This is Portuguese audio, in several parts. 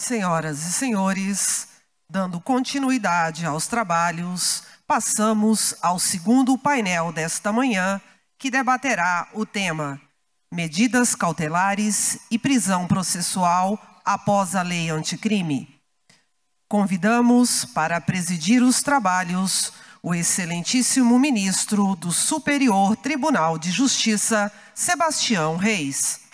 Senhoras e senhores, dando continuidade aos trabalhos, passamos ao segundo painel desta manhã, que debaterá o tema Medidas cautelares e prisão processual após a lei anticrime. Convidamos para presidir os trabalhos o excelentíssimo ministro do Superior Tribunal de Justiça, Sebastião Reis.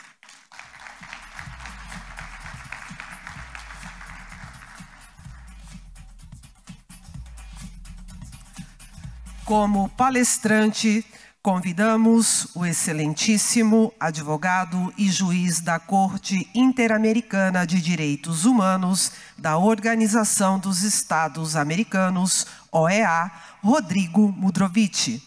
Como palestrante, convidamos o excelentíssimo advogado e juiz da Corte Interamericana de Direitos Humanos da Organização dos Estados Americanos, OEA, Rodrigo Mudrovich.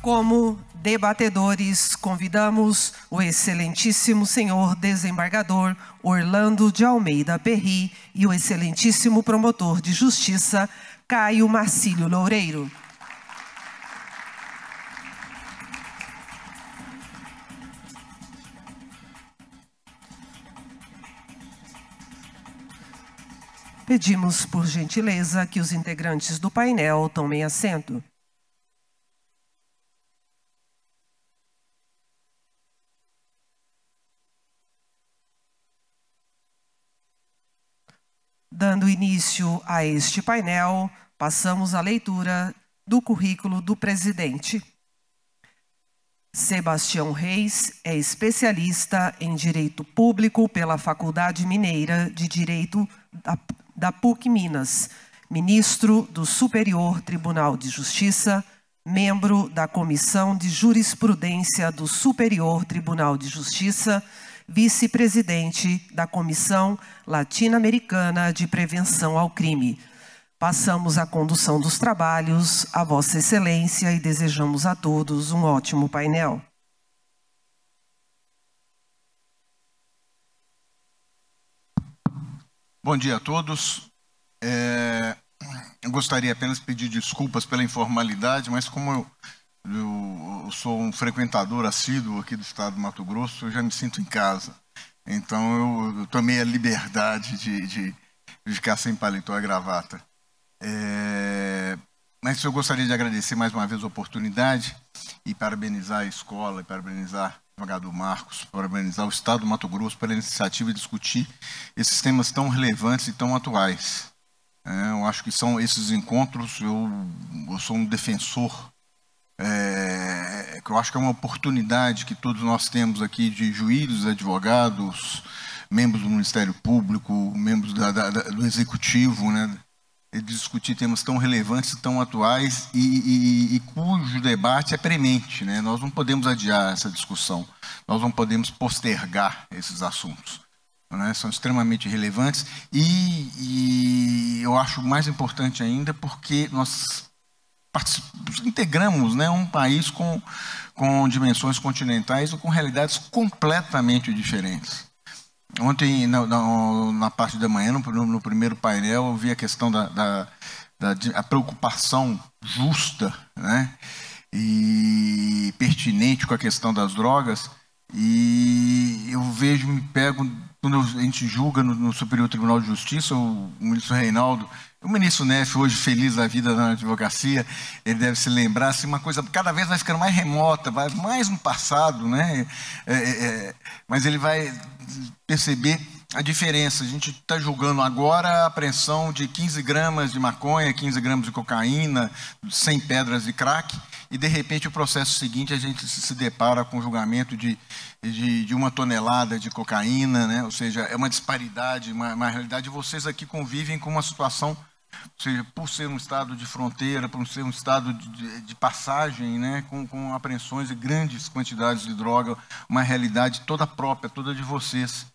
Como debatedores, convidamos o excelentíssimo senhor desembargador Orlando de Almeida Perry e o excelentíssimo promotor de justiça Caio Marcílio Loureiro. Pedimos, por gentileza, que os integrantes do painel tomem assento. Dando início a este painel, passamos à leitura do currículo do presidente. Sebastião Reis é especialista em Direito Público pela Faculdade Mineira de Direito da PUC Minas, ministro do Superior Tribunal de Justiça, membro da Comissão de Jurisprudência do Superior Tribunal de Justiça, vice-presidente da Comissão Latino-Americana de Prevenção ao Crime. Passamos a condução dos trabalhos a Vossa Excelência e desejamos a todos um ótimo painel. Bom dia a todos. Eu gostaria apenas de pedir desculpas pela informalidade, mas como eu sou um frequentador assíduo aqui do estado do Mato Grosso, eu já me sinto em casa. Então eu tomei a liberdade de ficar sem paletó e gravata. Mas eu gostaria de agradecer mais uma vez a oportunidade e parabenizar a escola, e parabenizar o advogado Marcos, parabenizar o estado do Mato Grosso pela iniciativa de discutir esses temas tão relevantes e tão atuais. Eu acho que são esses encontros, eu sou um defensor, que eu acho que é uma oportunidade que todos nós temos aqui de juízes, advogados, membros do Ministério Público, membros do Executivo, né, de discutir temas tão relevantes, tão atuais e cujo debate é premente, né? Nós não podemos adiar essa discussão, nós não podemos postergar esses assuntos, né? São extremamente relevantes e eu acho mais importante ainda porque nós integramos, né, um país com dimensões continentais e com realidades completamente diferentes. Ontem, na parte da manhã, no primeiro painel, eu vi a questão da preocupação justa, né, e pertinente com a questão das drogas, e eu vejo, me pego, quando a gente julga no Superior Tribunal de Justiça, o ministro Reinaldo, o ministro Neff, hoje feliz da vida na advocacia, ele deve se lembrar, assim, uma coisa cada vez vai ficando mais remota, vai mais no passado, né? Mas ele vai perceber a diferença. A gente está julgando agora a apreensão de 15 gramas de maconha, 15 gramas de cocaína, 100 pedras de crack, e de repente o processo seguinte a gente se depara com o julgamento de 1 tonelada de cocaína, né? Ou seja, é uma disparidade, uma realidade. Vocês aqui convivem com uma situação, ou seja, por ser um estado de fronteira, por ser um estado de passagem, né, com apreensões de grandes quantidades de droga, uma realidade toda própria, toda de vocês,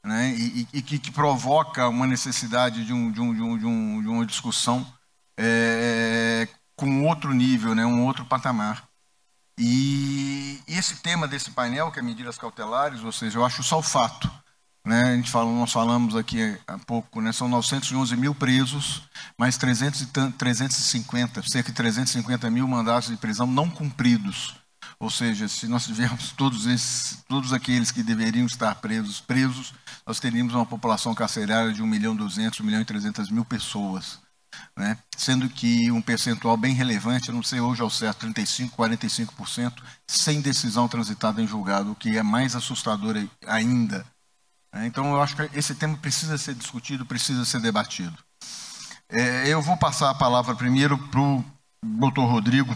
né, e que provoca uma necessidade de uma discussão com outro nível, né, um outro patamar. E esse tema desse painel, que é medidas cautelares, ou seja, eu acho só o fato, né? Nós falamos aqui há pouco, né? São 911 mil presos, mais 350, cerca de 350 mil mandatos de prisão não cumpridos. Ou seja, se nós tivermos todos aqueles que deveriam estar presos, nós teríamos uma população carcerária de 1.200.000, 1.300.000 pessoas, né? Sendo que um percentual bem relevante, não sei hoje ao certo, 35%, 45%, sem decisão transitada em julgado, o que é mais assustador ainda. Então, eu acho que esse tema precisa ser discutido, precisa ser debatido. Eu vou passar a palavra primeiro para o doutor Rodrigo,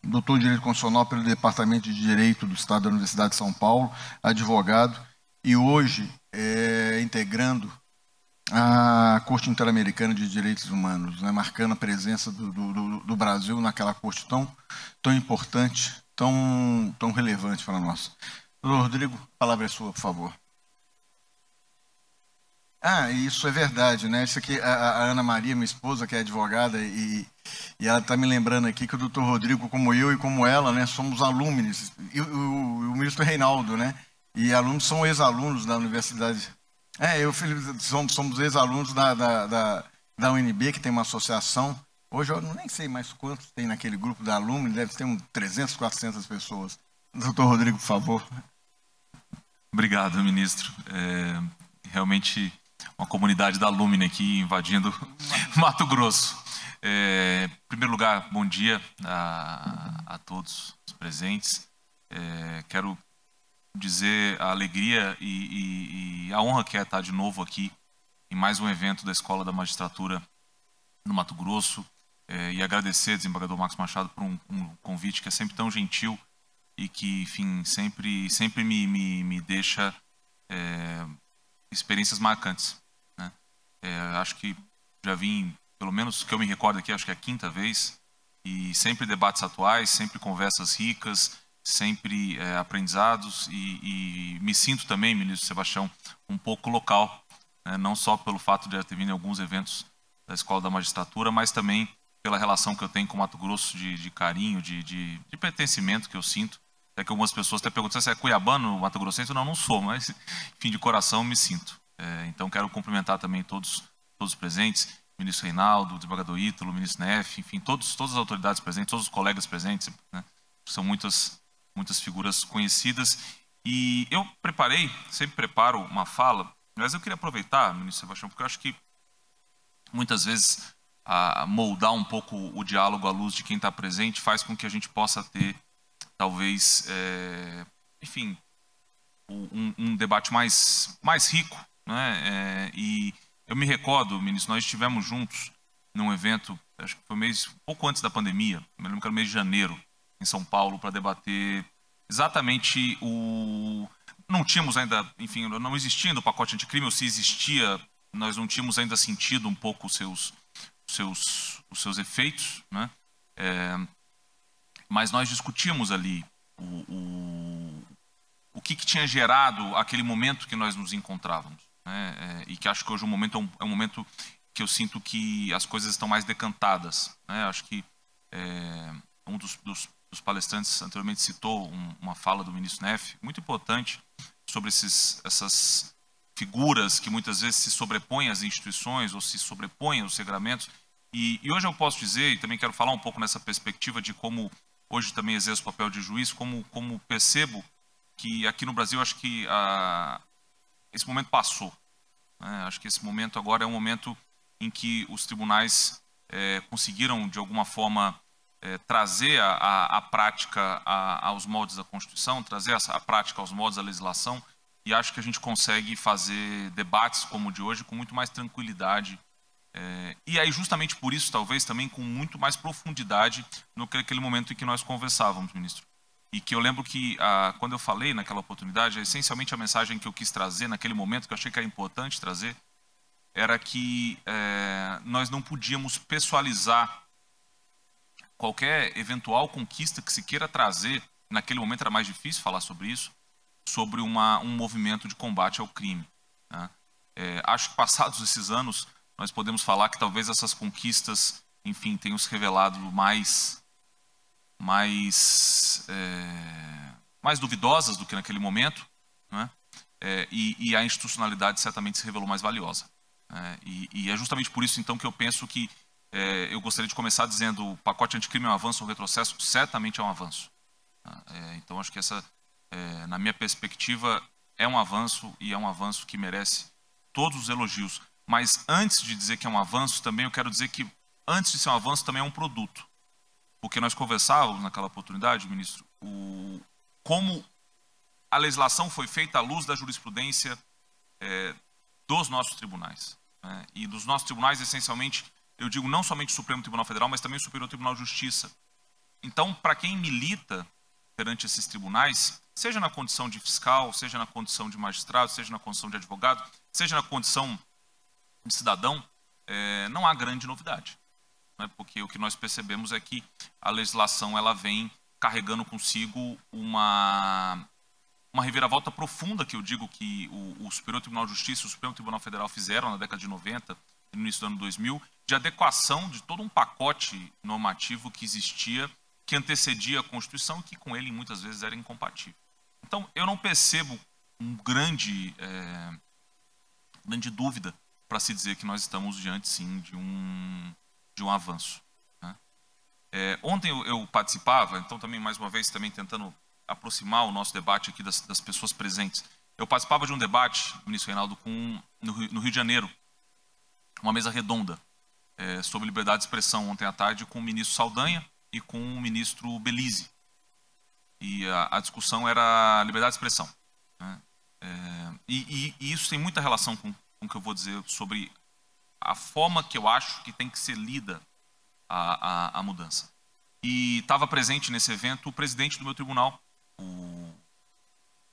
doutor em Direito Constitucional pelo Departamento de Direito do Estado da Universidade de São Paulo, advogado, e hoje integrando a Corte Interamericana de Direitos Humanos, né, marcando a presença do Brasil naquela corte tão importante, tão relevante para nós. Doutor Rodrigo, a palavra é sua, por favor. Isso é verdade, né? Isso aqui, a Ana Maria, minha esposa, que é advogada, e ela está me lembrando aqui que o doutor Rodrigo, como eu e como ela, né, somos alumnos, e o ministro Reinaldo, né? E alunos são ex-alunos da universidade. Eu e o Felipe somos ex-alunos da UNB, que tem uma associação. Hoje eu nem sei mais quantos tem naquele grupo da alumni, deve ter uns 300, 400 pessoas. Doutor Rodrigo, por favor. Obrigado, ministro. Realmente uma comunidade da alumni aqui invadindo Mato Grosso. Em primeiro lugar, bom dia a todos os presentes. Quero dizer a alegria e a honra que é estar de novo aqui em mais um evento da Escola da Magistratura no Mato Grosso, e agradecer ao desembargador Marcos Machado por um convite que é sempre tão gentil e que, enfim, sempre me deixa experiências marcantes, né? Acho que já vim, pelo menos que eu me recordo aqui, acho que é a 5ª vez, e sempre debates atuais, sempre conversas ricas, sempre aprendizados, e me sinto também, ministro Sebastião, um pouco local, né? Não só pelo fato de eu ter vindo em alguns eventos da Escola da Magistratura, mas também pela relação que eu tenho com o Mato Grosso, de carinho, de pertencimento que eu sinto. Até que algumas pessoas até perguntam se é cuiabano, Mato Grossense. Não sou, mas, enfim, de coração me sinto. Então, quero cumprimentar também todos os presentes, o ministro Reinaldo, o desembargador Ítalo, o ministro Neff, enfim, todas as autoridades presentes, todos os colegas presentes, né? São muitas figuras conhecidas. E eu sempre preparo uma fala, mas eu queria aproveitar, ministro Sebastião, porque eu acho que muitas vezes moldar um pouco o diálogo à luz de quem está presente faz com que a gente possa ter talvez, enfim, um debate mais rico, né? E eu me recordo, ministro, nós estivemos juntos num evento, acho que foi pouco antes da pandemia, eu lembro que era o mês de janeiro, em São Paulo, para debater exatamente não tínhamos ainda, enfim, não existia ainda o pacote anticrime, ou se existia, nós não tínhamos ainda sentido um pouco os seus efeitos, né? Mas nós discutimos ali o que tinha gerado aquele momento que nós nos encontrávamos, né? E que acho que hoje o momento é um momento que eu sinto que as coisas estão mais decantadas, né? Acho que um dos palestrantes anteriormente citou uma fala do ministro Neff, muito importante, sobre essas figuras que muitas vezes se sobrepõem às instituições ou se sobrepõem aos regramentos. E hoje eu posso dizer, e também quero falar um pouco nessa perspectiva de como hoje também exerço o papel de juiz, como percebo que aqui no Brasil acho que esse momento passou, né? Acho que esse momento agora é um momento em que os tribunais conseguiram, de alguma forma, trazer a prática aos moldes da Constituição, trazer a prática aos moldes da legislação, e acho que a gente consegue fazer debates como o de hoje com muito mais tranquilidade. E aí, justamente por isso, talvez também com muito mais profundidade no que aquele momento em que nós conversávamos, ministro. E que eu lembro que, quando eu falei naquela oportunidade, essencialmente a mensagem que eu quis trazer naquele momento, que eu achei que era importante trazer, era que nós não podíamos pessoalizar qualquer eventual conquista que se queira trazer. Naquele momento era mais difícil falar sobre isso, sobre um movimento de combate ao crime, né? Acho que passados esses anos, nós podemos falar que talvez essas conquistas, enfim, tenham se revelado mais duvidosas do que naquele momento, né? e a institucionalidade certamente se revelou mais valiosa. E é justamente por isso, então, que eu penso que eu gostaria de começar dizendo o pacote anticrime é um avanço ou um retrocesso? Certamente é um avanço. Então, acho que essa, na minha perspectiva, é um avanço e é um avanço que merece todos os elogios. Mas antes de dizer que é um avanço, também eu quero dizer que antes de ser um avanço também é um produto. Porque nós conversávamos naquela oportunidade, ministro, como a legislação foi feita à luz da jurisprudência dos nossos tribunais. E dos nossos tribunais, essencialmente, eu digo não somente o Supremo Tribunal Federal, mas também o Superior Tribunal de Justiça. Então, para quem milita perante esses tribunais, seja na condição de fiscal, seja na condição de magistrado, seja na condição de advogado, seja na condição de cidadão, não há grande novidade. Porque o que nós percebemos é que a legislação ela vem carregando consigo uma reviravolta profunda, que eu digo que o Superior Tribunal de Justiça e o Supremo Tribunal Federal fizeram na década de 90 e no início do ano 2000, de adequação de todo um pacote normativo que existia, que antecedia a Constituição e que com ele muitas vezes era incompatível. Então, eu não percebo grande dúvida para se dizer que nós estamos diante, sim, de um avanço. Ontem eu participava, então também, mais uma vez, também tentando aproximar o nosso debate aqui das pessoas presentes. Eu participava de um debate, ministro Reinaldo, no Rio de Janeiro, uma mesa redonda sobre liberdade de expressão ontem à tarde com o ministro Saldanha e com o ministro Belize. E a discussão era liberdade de expressão. E isso tem muita relação com o que eu vou dizer sobre a forma que eu acho que tem que ser lida a mudança. E estava presente nesse evento o presidente do meu tribunal, o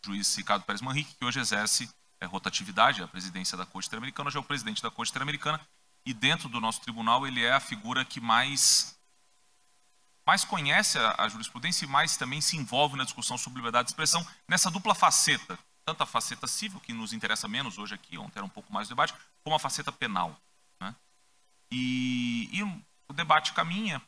juiz Ricardo Pérez Manrique, que hoje exerce rotatividade, a presidência da Corte Interamericana, hoje é o presidente da Corte Interamericana, e dentro do nosso tribunal ele é a figura que mais conhece a jurisprudência e mais também se envolve na discussão sobre liberdade de expressão, nessa dupla faceta, tanto a faceta civil, que nos interessa menos hoje aqui, ontem era um pouco mais o debate, como a faceta penal. E o debate caminha,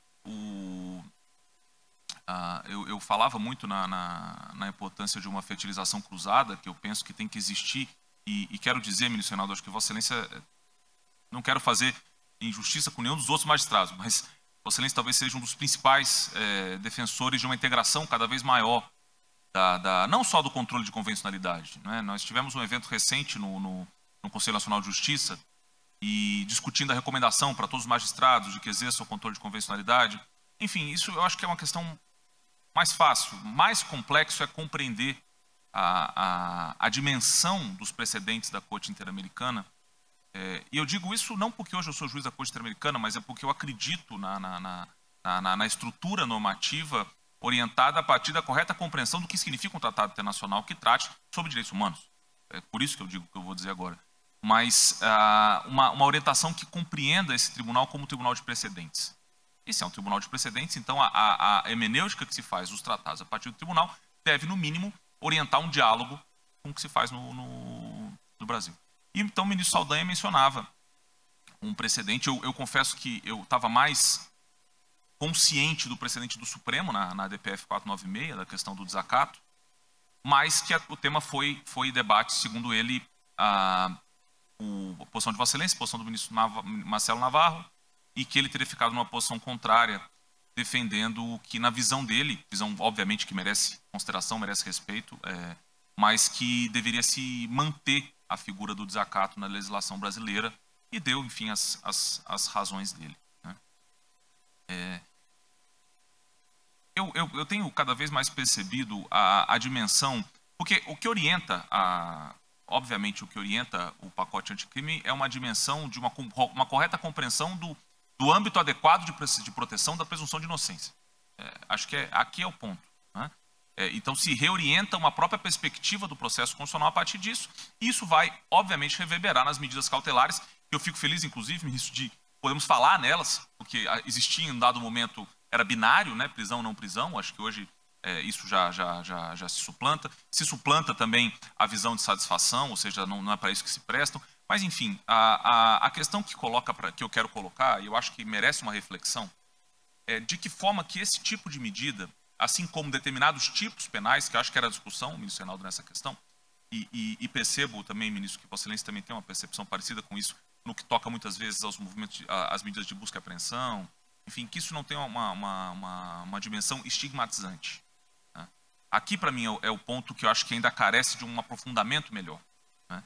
eu falava muito na importância de uma fertilização cruzada, que eu penso que tem que existir, e quero dizer, ministro Reinaldo, acho que Vossa Excelência, não quero fazer injustiça com nenhum dos outros magistrados, mas Vossa Excelência talvez seja um dos principais defensores de uma integração cada vez maior, não só do controle de convencionalidade. Nós tivemos um evento recente no Conselho Nacional de Justiça, e discutindo a recomendação para todos os magistrados de que exerçam o controle de convencionalidade. Enfim, isso eu acho que é uma questão mais fácil. Mais complexo é compreender a dimensão dos precedentes da Corte Interamericana. E eu digo isso não porque hoje eu sou juiz da Corte Interamericana, mas é porque eu acredito na estrutura normativa orientada a partir da correta compreensão do que significa um tratado internacional que trate sobre direitos humanos. É por isso que eu digo o que eu vou dizer agora. Mas uma orientação que compreenda esse tribunal como tribunal de precedentes. E se é um tribunal de precedentes, então a hermenêutica que se faz dos tratados a partir do tribunal deve, no mínimo, orientar um diálogo com o que se faz no Brasil. E então o ministro Saldanha mencionava um precedente. Eu confesso que eu estava mais consciente do precedente do Supremo na DPF 496, da questão do desacato, mas que o tema foi debate, segundo ele, a posição de Vossa Excelência, a posição do ministro Marcelo Navarro, e que ele teria ficado numa posição contrária, defendendo que, na visão dele, visão obviamente que merece consideração, merece respeito, mas que deveria se manter a figura do desacato na legislação brasileira, e deu, enfim, as razões dele. Eu tenho cada vez mais percebido a dimensão, porque o que orienta obviamente, o que orienta o pacote anticrime é uma dimensão de uma correta compreensão do âmbito adequado de proteção da presunção de inocência. Acho que aqui é o ponto. Então, se reorienta uma própria perspectiva do processo constitucional a partir disso, e isso vai, obviamente, reverberar nas medidas cautelares, que eu fico feliz, inclusive, ministro, de podemos falar nelas, porque existia em um dado momento, era binário, prisão, não prisão, acho que hoje isso já se suplanta. Se suplanta também a visão de satisfação, ou seja, não é para isso que se prestam. Mas, enfim, a questão que eu quero colocar, e eu acho que merece uma reflexão, é de que forma que esse tipo de medida, assim como determinados tipos penais, que eu acho que era a discussão, ministro Reinaldo, nessa questão, E percebo também, ministro, que Vossa Excelência também tem uma percepção parecida com isso, no que toca muitas vezes aos movimentos, às medidas de busca e apreensão, enfim, que isso não tem uma dimensão estigmatizante. Né? Aqui, para mim, é o ponto que eu acho que ainda carece de um aprofundamento melhor. Né?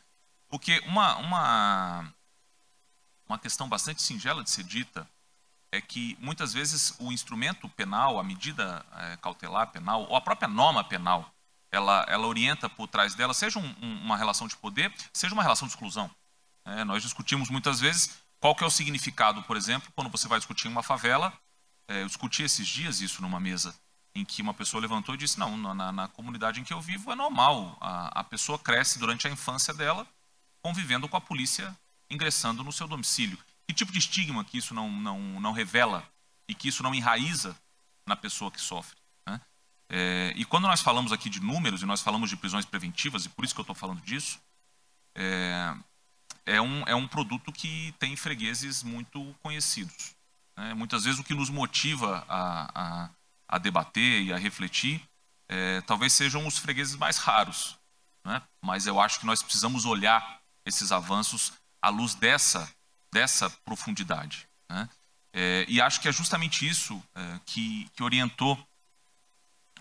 Porque uma questão bastante singela de ser dita é que, muitas vezes, o instrumento penal, a medida cautelar penal, ou a própria norma penal, ela orienta por trás dela, seja uma relação de poder, seja uma relação de exclusão. Nós discutimos muitas vezes qual que é o significado, por exemplo, quando você vai discutir em uma favela. Eu discuti esses dias isso numa mesa, em que uma pessoa levantou e disse, não, na comunidade em que eu vivo é normal, a pessoa cresce durante a infância dela, convivendo com a polícia, ingressando no seu domicílio. Que tipo de estigma que isso não revela e que isso não enraiza na pessoa que sofre? Né? E quando nós falamos aqui de números, e nós falamos de prisões preventivas, e por isso que eu estou falando disso, é um produto que tem fregueses muito conhecidos. Né? Muitas vezes o que nos motiva a debater e a refletir talvez sejam os fregueses mais raros. Né? Mas eu acho que nós precisamos olhar esses avanços à luz dessa profundidade. Né? E acho que é justamente isso que orientou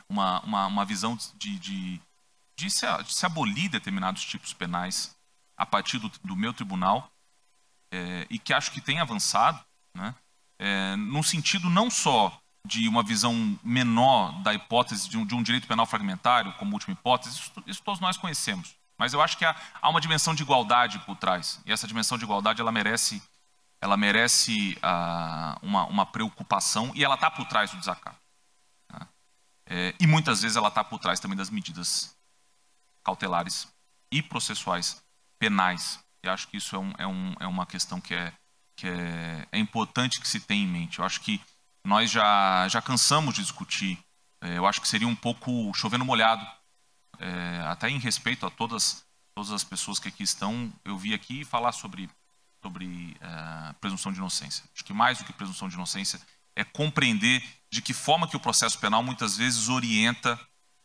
uma visão de se abolir determinados tipos penais a partir do meu tribunal, e que acho que tem avançado, né? No sentido não só de uma visão menor da hipótese de um direito penal fragmentário, como última hipótese, isso todos nós conhecemos. Mas eu acho que há uma dimensão de igualdade por trás. E essa dimensão de igualdade, ela merece uma preocupação, e ela está por trás do desacato. Né? E muitas vezes ela está por trás também das medidas cautelares e processuais penais. E acho que isso é uma questão que é importante que se tenha em mente. Eu acho que nós já cansamos de discutir. Eu acho que seria um pouco chovendo molhado. Até em respeito a todas as pessoas que aqui estão, eu vi aqui falar sobre presunção de inocência. Acho que mais do que presunção de inocência é compreender de que forma que o processo penal muitas vezes orienta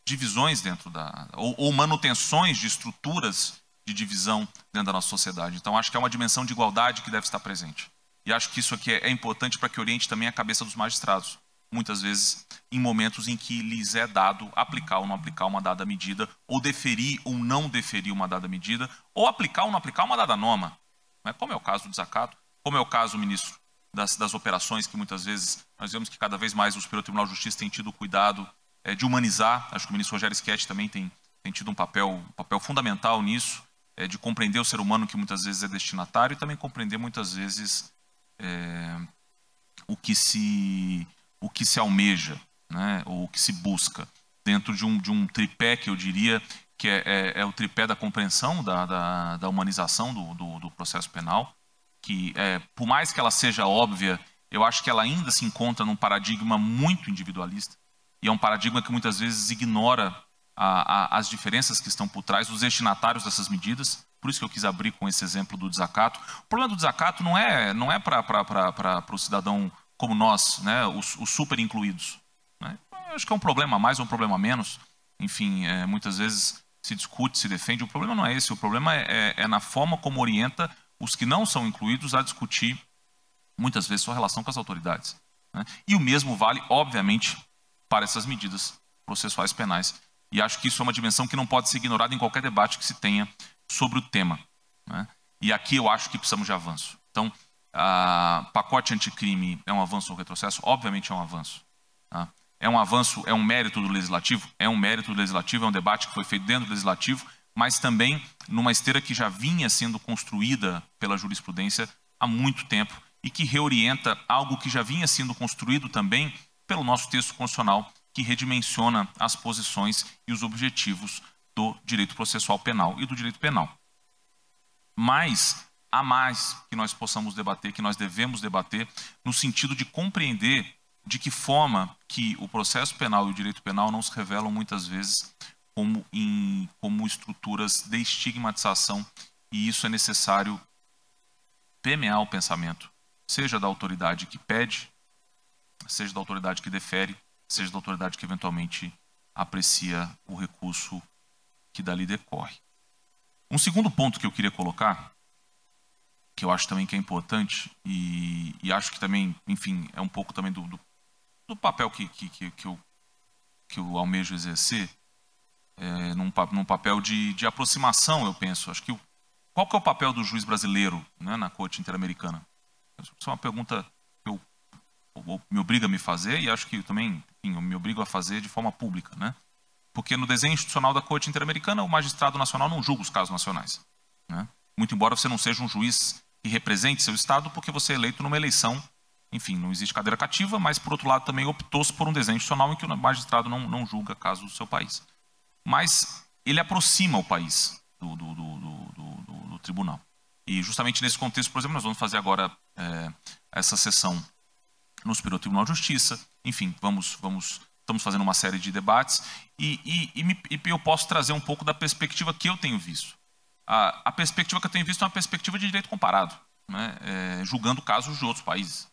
divisões dentro ou manutenções de estruturas de divisão dentro da nossa sociedade. Então, acho que é uma dimensão de igualdade que deve estar presente. E acho que isso aqui é importante para que oriente também a cabeça dos magistrados. Muitas vezes, em momentos em que lhes é dado aplicar ou não aplicar uma dada medida, ou deferir ou não deferir uma dada medida, ou aplicar ou não aplicar uma dada norma. Como é o caso do desacato, como é o caso, ministro, das operações que muitas vezes nós vemos que cada vez mais o Superior Tribunal de Justiça tem tido cuidado de humanizar. Acho que o ministro Rogério Schetti também tem tido um papel fundamental nisso, de compreender o ser humano que muitas vezes é destinatário e também compreender muitas vezes o que se almeja, né, ou o que se busca dentro de um tripé que eu diria que é o tripé da compreensão da humanização do processo penal, que por mais que ela seja óbvia, eu acho que ela ainda se encontra num paradigma muito individualista, e é um paradigma que muitas vezes ignora as diferenças que estão por trás dos destinatários dessas medidas. Por isso que eu quis abrir com esse exemplo do desacato. O problema do desacato não é para o cidadão como nós, né, os super incluídos. Né? Acho que é um problema a mais ou um problema a menos. Enfim, muitas vezes se discute, se defende. O problema não é esse. O problema é na forma como orienta os que não são incluídos a discutir, muitas vezes, sua relação com as autoridades. Né? E o mesmo vale, obviamente, para essas medidas processuais penais. E acho que isso é uma dimensão que não pode ser ignorada em qualquer debate que se tenha sobre o tema. Né? E aqui eu acho que precisamos de avanço. Então, pacote anticrime é um avanço ou retrocesso? Obviamente é um avanço. Tá? É um avanço, é um mérito do Legislativo? É um mérito do Legislativo, é um debate que foi feito dentro do Legislativo, mas também numa esteira que já vinha sendo construída pela jurisprudência há muito tempo e que reorienta algo que já vinha sendo construído também pelo nosso texto constitucional, que redimensiona as posições e os objetivos do direito processual penal e do direito penal. Mas há mais que nós possamos debater, que nós devemos debater, no sentido de compreender de que forma que o processo penal e o direito penal não se revelam muitas vezes como estruturas de estigmatização, e isso é necessário permear o pensamento, seja da autoridade que pede, seja da autoridade que defere, seja da autoridade que eventualmente aprecia o recurso que dali decorre. Um segundo ponto que eu queria colocar, que eu acho também que é importante, e acho que também, enfim, é um pouco também do papel que eu almejo exercer, num papel de aproximação, eu penso. Acho que qual que é o papel do juiz brasileiro, né, na Corte Interamericana? Isso é uma pergunta que eu me obriga a me fazer, e acho que também, enfim, eu me obrigo a fazer de forma pública, né? Porque no desenho institucional da Corte Interamericana, o magistrado nacional não julga os casos nacionais, né? Muito embora você não seja um juiz que represente seu estado, porque você é eleito numa eleição, enfim, não existe cadeira cativa, mas por outro lado também optou-se por um desenho institucional em que o magistrado não julga casos do seu país. Mas ele aproxima o país do tribunal. E justamente nesse contexto, por exemplo, nós vamos fazer agora essa sessão no Superior Tribunal de Justiça. Enfim, estamos fazendo uma série de debates e eu posso trazer um pouco da perspectiva que eu tenho visto. A perspectiva que eu tenho visto é uma perspectiva de direito comparado, né? Julgando casos de outros países.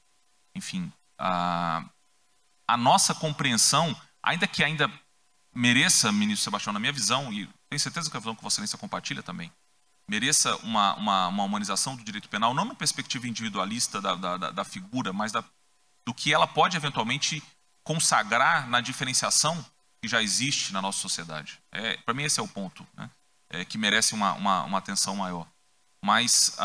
Enfim, a nossa compreensão, ainda que mereça, ministro Sebastião, na minha visão, e tenho certeza que a visão que Vossa Excelência compartilha também, mereça uma humanização do direito penal, não na perspectiva individualista da figura, mas do que ela pode eventualmente consagrar na diferenciação que já existe na nossa sociedade. Para mim esse é o ponto, né? Que merece uma atenção maior. Mas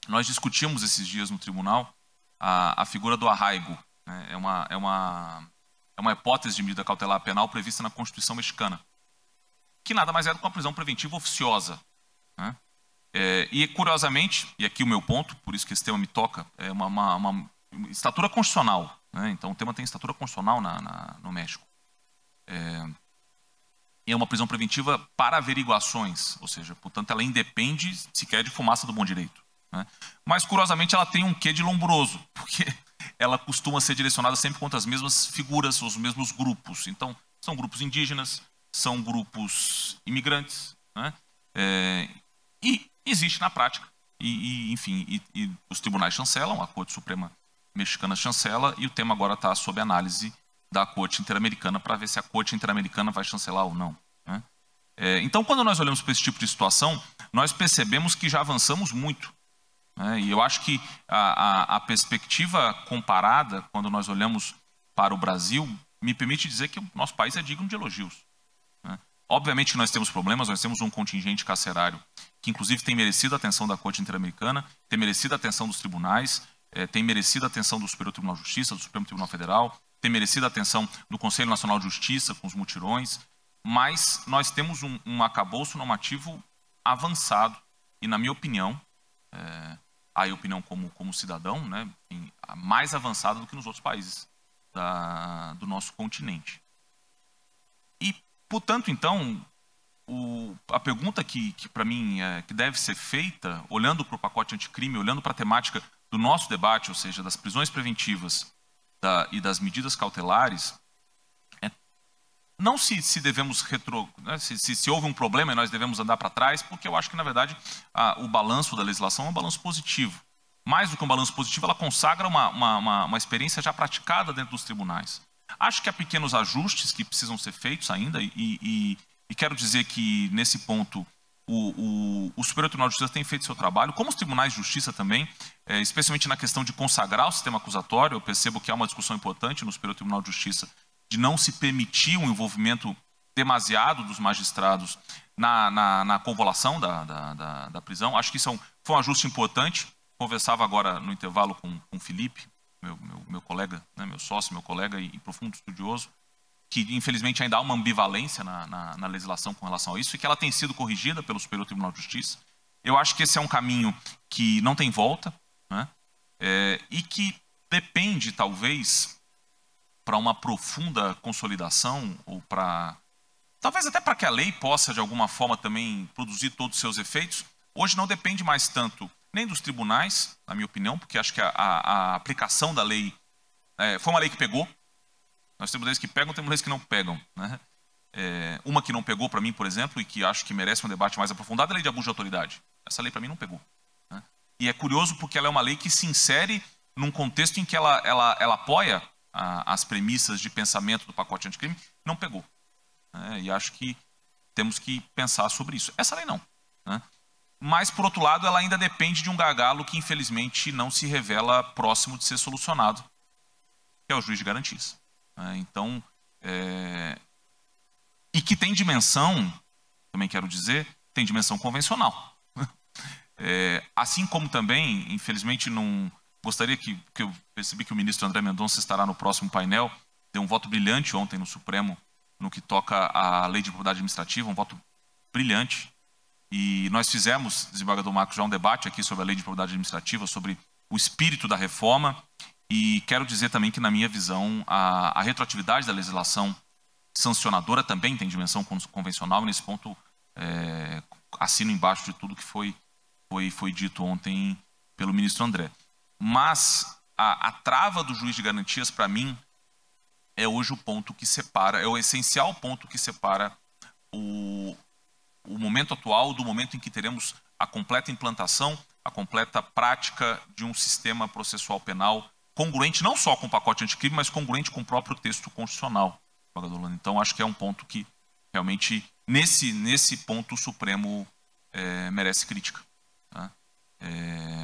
nós discutimos esses dias no tribunal a figura do arraigo, né? É uma hipótese de medida cautelar penal prevista na Constituição mexicana, que nada mais é do que uma prisão preventiva oficiosa, né? E curiosamente, e aqui o meu ponto, por isso que esse tema me toca, é uma estatura constitucional, né? Então o tema tem estatura constitucional no México. E é uma prisão preventiva para averiguações, ou seja, portanto ela independe sequer de fumaça do bom direito, né? Mas curiosamente ela tem um quê de lombroso, porque ela costuma ser direcionada sempre contra as mesmas figuras, os mesmos grupos. Então são grupos indígenas, são grupos imigrantes, né? E existe na prática. Enfim, os tribunais chancelam, a Corte Suprema Mexicana chancela, e o tema agora está sob análise da Corte Interamericana para ver se a Corte Interamericana vai chancelar ou não, né? Então, quando nós olhamos para esse tipo de situação, nós percebemos que já avançamos muito, né? E eu acho que a perspectiva comparada, quando nós olhamos para o Brasil, me permite dizer que o nosso país é digno de elogios, né? Obviamente que nós temos problemas, nós temos um contingente carcerário que inclusive tem merecido a atenção da Corte Interamericana, tem merecido a atenção dos tribunais, tem merecido a atenção do Superior Tribunal de Justiça, do Supremo Tribunal Federal, tem merecido a atenção do Conselho Nacional de Justiça com os mutirões, mas nós temos um arcabouço normativo avançado e, na minha opinião, a opinião como cidadão, né, mais avançado do que nos outros países do nosso continente. E, portanto, então, a pergunta que para mim que deve ser feita, olhando para o pacote anticrime, olhando para a temática do nosso debate, ou seja, das prisões preventivas e das medidas cautelares, não se devemos né, se houve um problema e nós devemos andar para trás, porque eu acho que, na verdade, o balanço da legislação é um balanço positivo. Mais do que um balanço positivo, ela consagra uma experiência já praticada dentro dos tribunais. Acho que há pequenos ajustes que precisam ser feitos ainda, e quero dizer que, nesse ponto, o Superior Tribunal de Justiça tem feito seu trabalho, como os tribunais de justiça também, especialmente na questão de consagrar o sistema acusatório. Eu percebo que há uma discussão importante no Superior Tribunal de Justiça de não se permitir um envolvimento demasiado dos magistrados na convolução da prisão. Acho que isso foi um ajuste importante. Conversava agora no intervalo com o Felipe, meu colega, né, meu sócio, meu colega e profundo estudioso, que infelizmente ainda há uma ambivalência na legislação com relação a isso, e que ela tem sido corrigida pelo Superior Tribunal de Justiça. Eu acho que esse é um caminho que não tem volta, né? E que depende, talvez, para uma profunda consolidação, ou talvez até para que a lei possa, de alguma forma, também produzir todos os seus efeitos. Hoje não depende mais tanto nem dos tribunais, na minha opinião, porque acho que a aplicação da lei foi uma lei que pegou. Nós temos leis que pegam, temos leis que não pegam, né? Uma que não pegou para mim, por exemplo, e que acho que merece um debate mais aprofundado, é a lei de abuso de autoridade. Essa lei para mim não pegou, né? E é curioso porque ela é uma lei que se insere num contexto em que ela apoia as premissas de pensamento do pacote anticrime, não pegou, né? E acho que temos que pensar sobre isso. Essa lei não, né? Mas, por outro lado, ela ainda depende de um gargalo que, infelizmente, não se revela próximo de ser solucionado, que é o juiz de garantias. Então, e que tem dimensão, também quero dizer, tem dimensão convencional. Assim como também, infelizmente, não gostaria que eu percebi que o ministro André Mendonça estará no próximo painel, deu um voto brilhante ontem no Supremo, no que toca à lei de propriedade administrativa, um voto brilhante. E nós fizemos, desembargador Marcos, já um debate aqui sobre a lei de propriedade administrativa, sobre o espírito da reforma, e quero dizer também que, na minha visão, a retroatividade da legislação sancionadora também tem dimensão convencional, e nesse ponto assino embaixo de tudo que foi dito ontem pelo ministro André. Mas a trava do juiz de garantias, para mim, é hoje o ponto que separa, é o essencial ponto que separa o momento atual do momento em que teremos a completa implantação, a completa prática de um sistema processual penal congruente não só com o pacote anticrime, mas congruente com o próprio texto constitucional. Então, acho que é um ponto que realmente, nesse ponto, o Supremo merece crítica. Tá?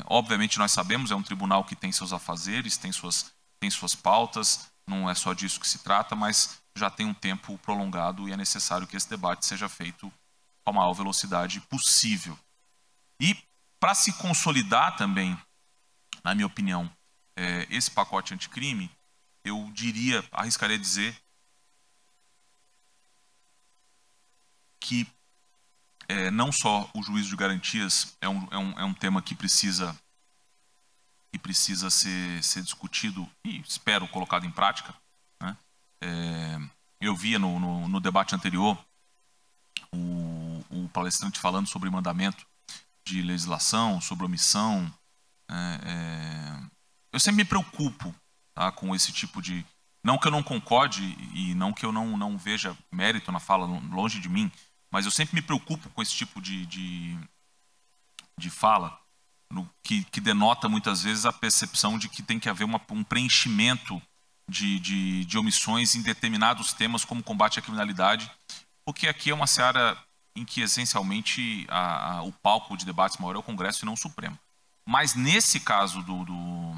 Obviamente, nós sabemos, é um tribunal que tem seus afazeres, tem suas pautas, não é só disso que se trata, mas já tem um tempo prolongado e é necessário que esse debate seja feito com a maior velocidade possível. E, para se consolidar também, na minha opinião, esse pacote anticrime, eu arriscaria dizer que não só o juízo de garantias é um tema que precisa ser discutido e, espero, colocado em prática, né? Eu via no debate anterior o palestrante falando sobre mandamento de legislação, sobre omissão. Eu sempre me preocupo, tá, com esse tipo de... Não que eu não concorde e não que eu não veja mérito na fala, longe de mim, mas eu sempre me preocupo com esse tipo de fala, que denota muitas vezes a percepção de que tem que haver um preenchimento de omissões em determinados temas, como combate à criminalidade, porque aqui é uma seara em que, essencialmente, o palco de debates maior é o Congresso e não o Supremo. Mas, nesse caso do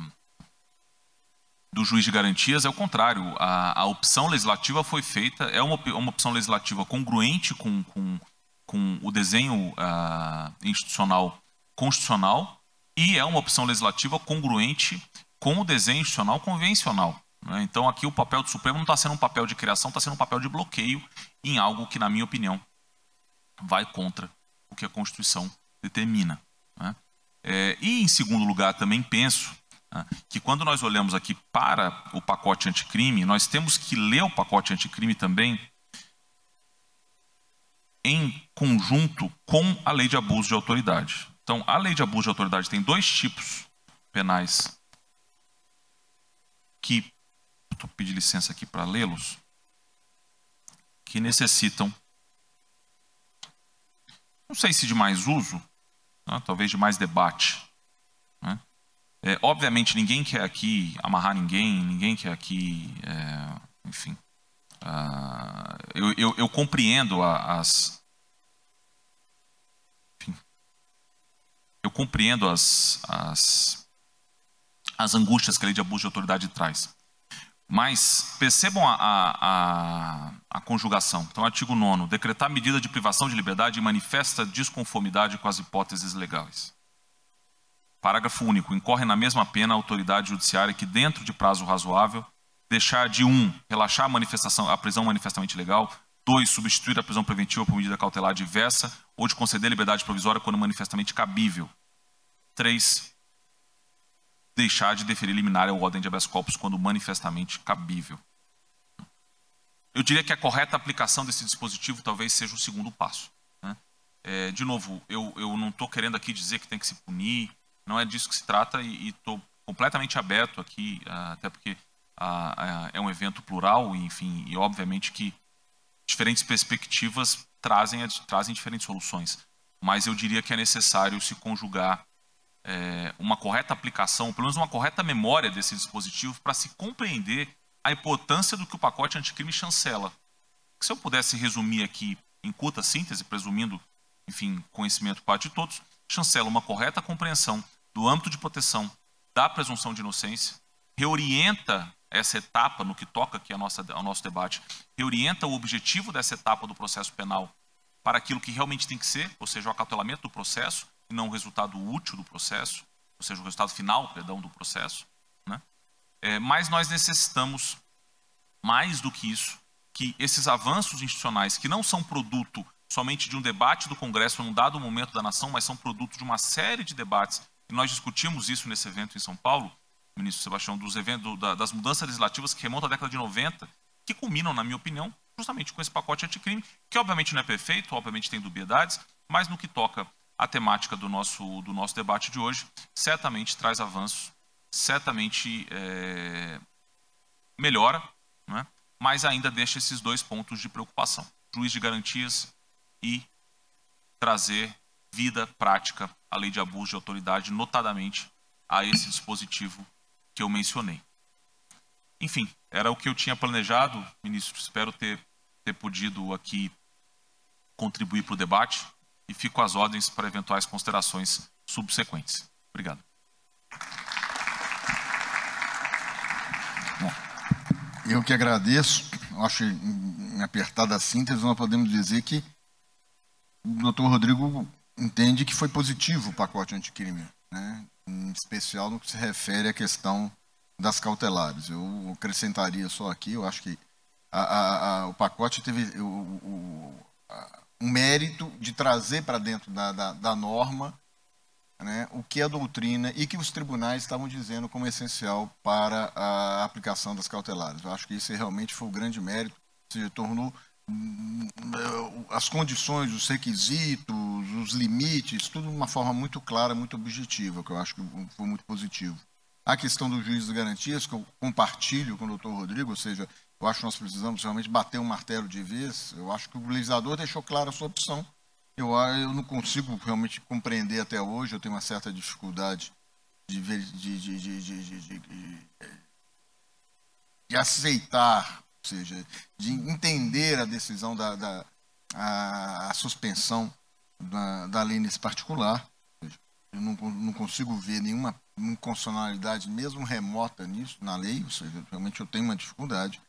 juiz de garantias, é o contrário. A opção legislativa foi feita, é uma opção legislativa congruente com o desenho institucional constitucional e é uma opção legislativa congruente com o desenho institucional convencional. Né? Então, aqui o papel do Supremo não está sendo um papel de criação, está sendo um papel de bloqueio em algo que, na minha opinião, vai contra o que a Constituição determina. Né? E, em segundo lugar, também penso que quando nós olhamos aqui para o pacote anticrime, nós temos que ler o pacote anticrime também em conjunto com a lei de abuso de autoridade. Então, a lei de abuso de autoridade tem dois tipos penais que, vou pedir licença aqui para lê-los, que necessitam, não sei se de mais uso, né, talvez de mais debate, né? Obviamente, ninguém quer aqui amarrar ninguém quer aqui, enfim. Eu compreendo as angústias que a lei de abuso de autoridade traz. Mas percebam a conjugação. Então, artigo 9º, decretar medida de privação de liberdade e manifesta desconformidade com as hipóteses legais. Parágrafo único. Incorre na mesma pena a autoridade judiciária que, dentro de prazo razoável, deixar de 1. Relaxar a prisão manifestamente legal, 2. Substituir a prisão preventiva por medida cautelar diversa ou de conceder liberdade provisória quando manifestamente cabível. 3. Deixar de deferir liminar ou ordem de habeas corpus quando manifestamente cabível. Eu diria que a correta aplicação desse dispositivo talvez seja o segundo passo. Né? De novo, eu não estou querendo aqui dizer que tem que se punir, não é disso que se trata e estou completamente aberto aqui, até porque é um evento plural, enfim, e obviamente que diferentes perspectivas trazem diferentes soluções. Mas eu diria que é necessário se conjugar uma correta aplicação, pelo menos uma correta memória desse dispositivo para se compreender a importância do que o pacote anticrime chancela. Se eu pudesse resumir aqui em curta síntese, presumindo, enfim, conhecimento por parte de todos, chancela uma correta compreensão do âmbito de proteção da presunção de inocência, reorienta essa etapa no que toca aqui ao nosso debate, reorienta o objetivo dessa etapa do processo penal para aquilo que realmente tem que ser, ou seja, o acautelamento do processo, e não o resultado útil do processo, ou seja, o resultado final, perdão, do processo, né? Mas nós necessitamos, mais do que isso, que esses avanços institucionais, que não são produto somente de um debate do Congresso num dado momento da nação, mas são produto de uma série de debates, e nós discutimos isso nesse evento em São Paulo, ministro Sebastião, das mudanças legislativas que remontam à década de 90, que culminam, na minha opinião, justamente com esse pacote anticrime, que obviamente não é perfeito, obviamente tem dubiedades, mas no que toca à temática do nosso debate de hoje, certamente traz avanços, certamente melhora, né? Mas ainda deixa esses dois pontos de preocupação: juiz de garantias e trazer vida prática à lei de abuso de autoridade, notadamente a esse dispositivo que eu mencionei. Enfim, era o que eu tinha planejado, ministro. Espero ter podido aqui contribuir para o debate e fico às ordens para eventuais considerações subsequentes. Obrigado. Bom, eu que agradeço. Acho que em apertada síntese nós podemos dizer que o doutor Rodrigo entende que foi positivo o pacote anticrime, né? Em especial no que se refere à questão das cautelares. Eu acrescentaria só aqui, eu acho que o pacote teve um mérito de trazer para dentro da norma, né, o que a doutrina e que os tribunais estavam dizendo como essencial para a aplicação das cautelares. Eu acho que isso realmente foi o grande mérito, se tornou as condições, os requisitos, os limites, tudo de uma forma muito clara, muito objetiva, que eu acho que foi muito positivo. A questão do juiz de garantias, que eu compartilho com o doutor Rodrigo, ou seja, eu acho que nós precisamos realmente bater um martelo de vez. Eu acho que o legislador deixou clara a sua opção. Eu não consigo realmente compreender até hoje, eu tenho uma certa dificuldade de aceitar, ou seja, de entender a decisão a suspensão da lei nesse particular. Eu não consigo ver nenhuma inconstitucionalidade, mesmo remota, nisso, na lei, ou seja, realmente eu tenho uma dificuldade.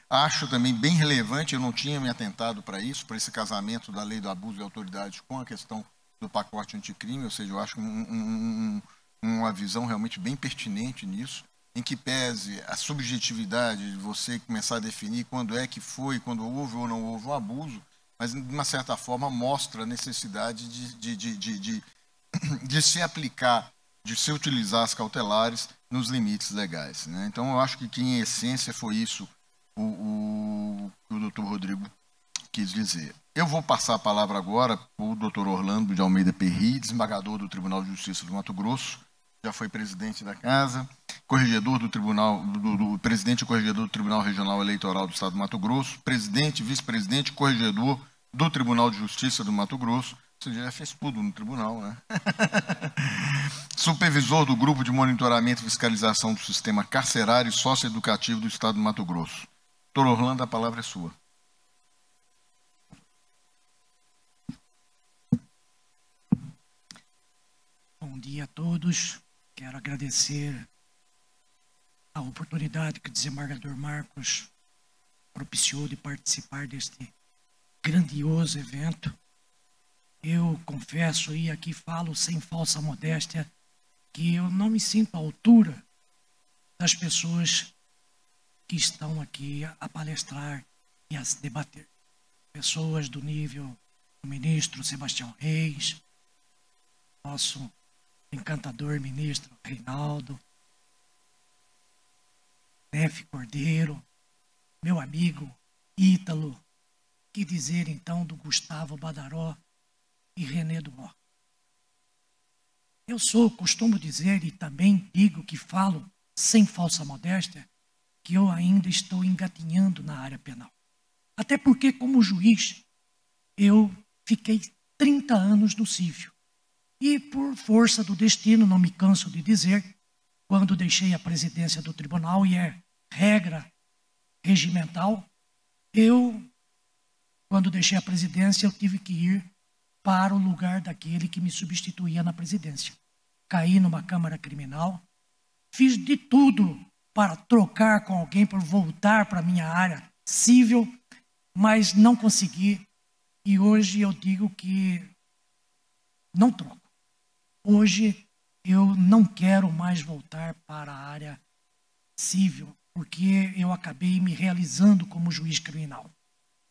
Acho também bem relevante, eu não tinha me atentado para isso, para esse casamento da lei do abuso de autoridade com a questão do pacote anticrime, ou seja, eu acho uma visão realmente bem pertinente nisso, em que pese a subjetividade de você começar a definir quando é que foi, quando houve ou não houve um abuso, mas de uma certa forma mostra a necessidade de se aplicar, de se utilizar as cautelares nos limites legais, né? Então, eu acho que em essência foi isso o doutor Rodrigo quis dizer. Eu vou passar a palavra agora para o doutor Orlando de Almeida Perry, desembargador do Tribunal de Justiça do Mato Grosso, já foi presidente da Casa, corregedor do Tribunal, presidente e corregedor do Tribunal Regional Eleitoral do Estado do Mato Grosso, presidente, vice-presidente e corregedor do Tribunal de Justiça do Mato Grosso. Você já fez tudo no tribunal, né? Supervisor do Grupo de Monitoramento e Fiscalização do Sistema Carcerário e Socioeducativo do Estado do Mato Grosso. Doutor Orlando, a palavra é sua. Bom dia a todos. Quero agradecer a oportunidade que o desembargador Marcos propiciou de participar deste grandioso evento. Eu confesso, e aqui falo sem falsa modéstia, que eu não me sinto à altura das pessoas que estão aqui a palestrar e a se debater. Pessoas do nível do ministro Sebastião Reis, nosso encantador ministro Reinaldo, Nefe Cordeiro, meu amigo Ítalo, que dizer então do Gustavo Badaró e René Duó. Eu costumo dizer e também digo que falo sem falsa modéstia, que eu ainda estou engatinhando na área penal. Até porque, como juiz, eu fiquei 30 anos no cívil. E por força do destino, não me canso de dizer, quando deixei a presidência do tribunal, e é regra regimental, eu quando deixei a presidência, eu tive que ir para o lugar daquele que me substituía na presidência. Caí numa câmara criminal, fiz de tudo para trocar com alguém, para voltar para a minha área civil, mas não consegui. E hoje eu digo que não troco. Hoje eu não quero mais voltar para a área civil, porque eu acabei me realizando como juiz criminal.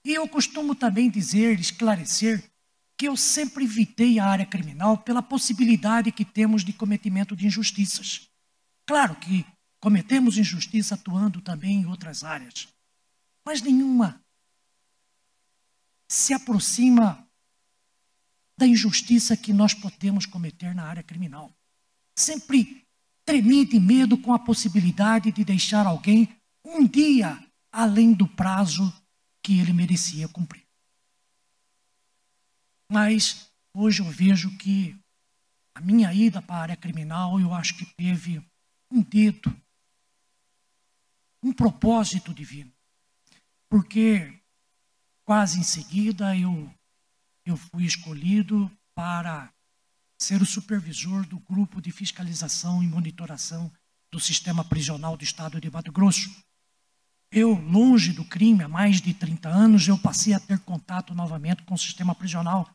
E eu costumo também dizer, esclarecer, que eu sempre evitei a área criminal pela possibilidade que temos de cometimento de injustiças. Claro que cometemos injustiça atuando também em outras áreas, mas nenhuma se aproxima da injustiça que nós podemos cometer na área criminal. Sempre tremi de medo com a possibilidade de deixar alguém um dia além do prazo que ele merecia cumprir. Mas hoje eu vejo que a minha ida para a área criminal, eu acho que teve um dedo, um propósito divino. Porque quase em seguida eu fui escolhido para ser o supervisor do grupo de fiscalização e monitoração do sistema prisional do estado de Mato Grosso. Eu, longe do crime há mais de 30 anos, eu passei a ter contato novamente com o sistema prisional,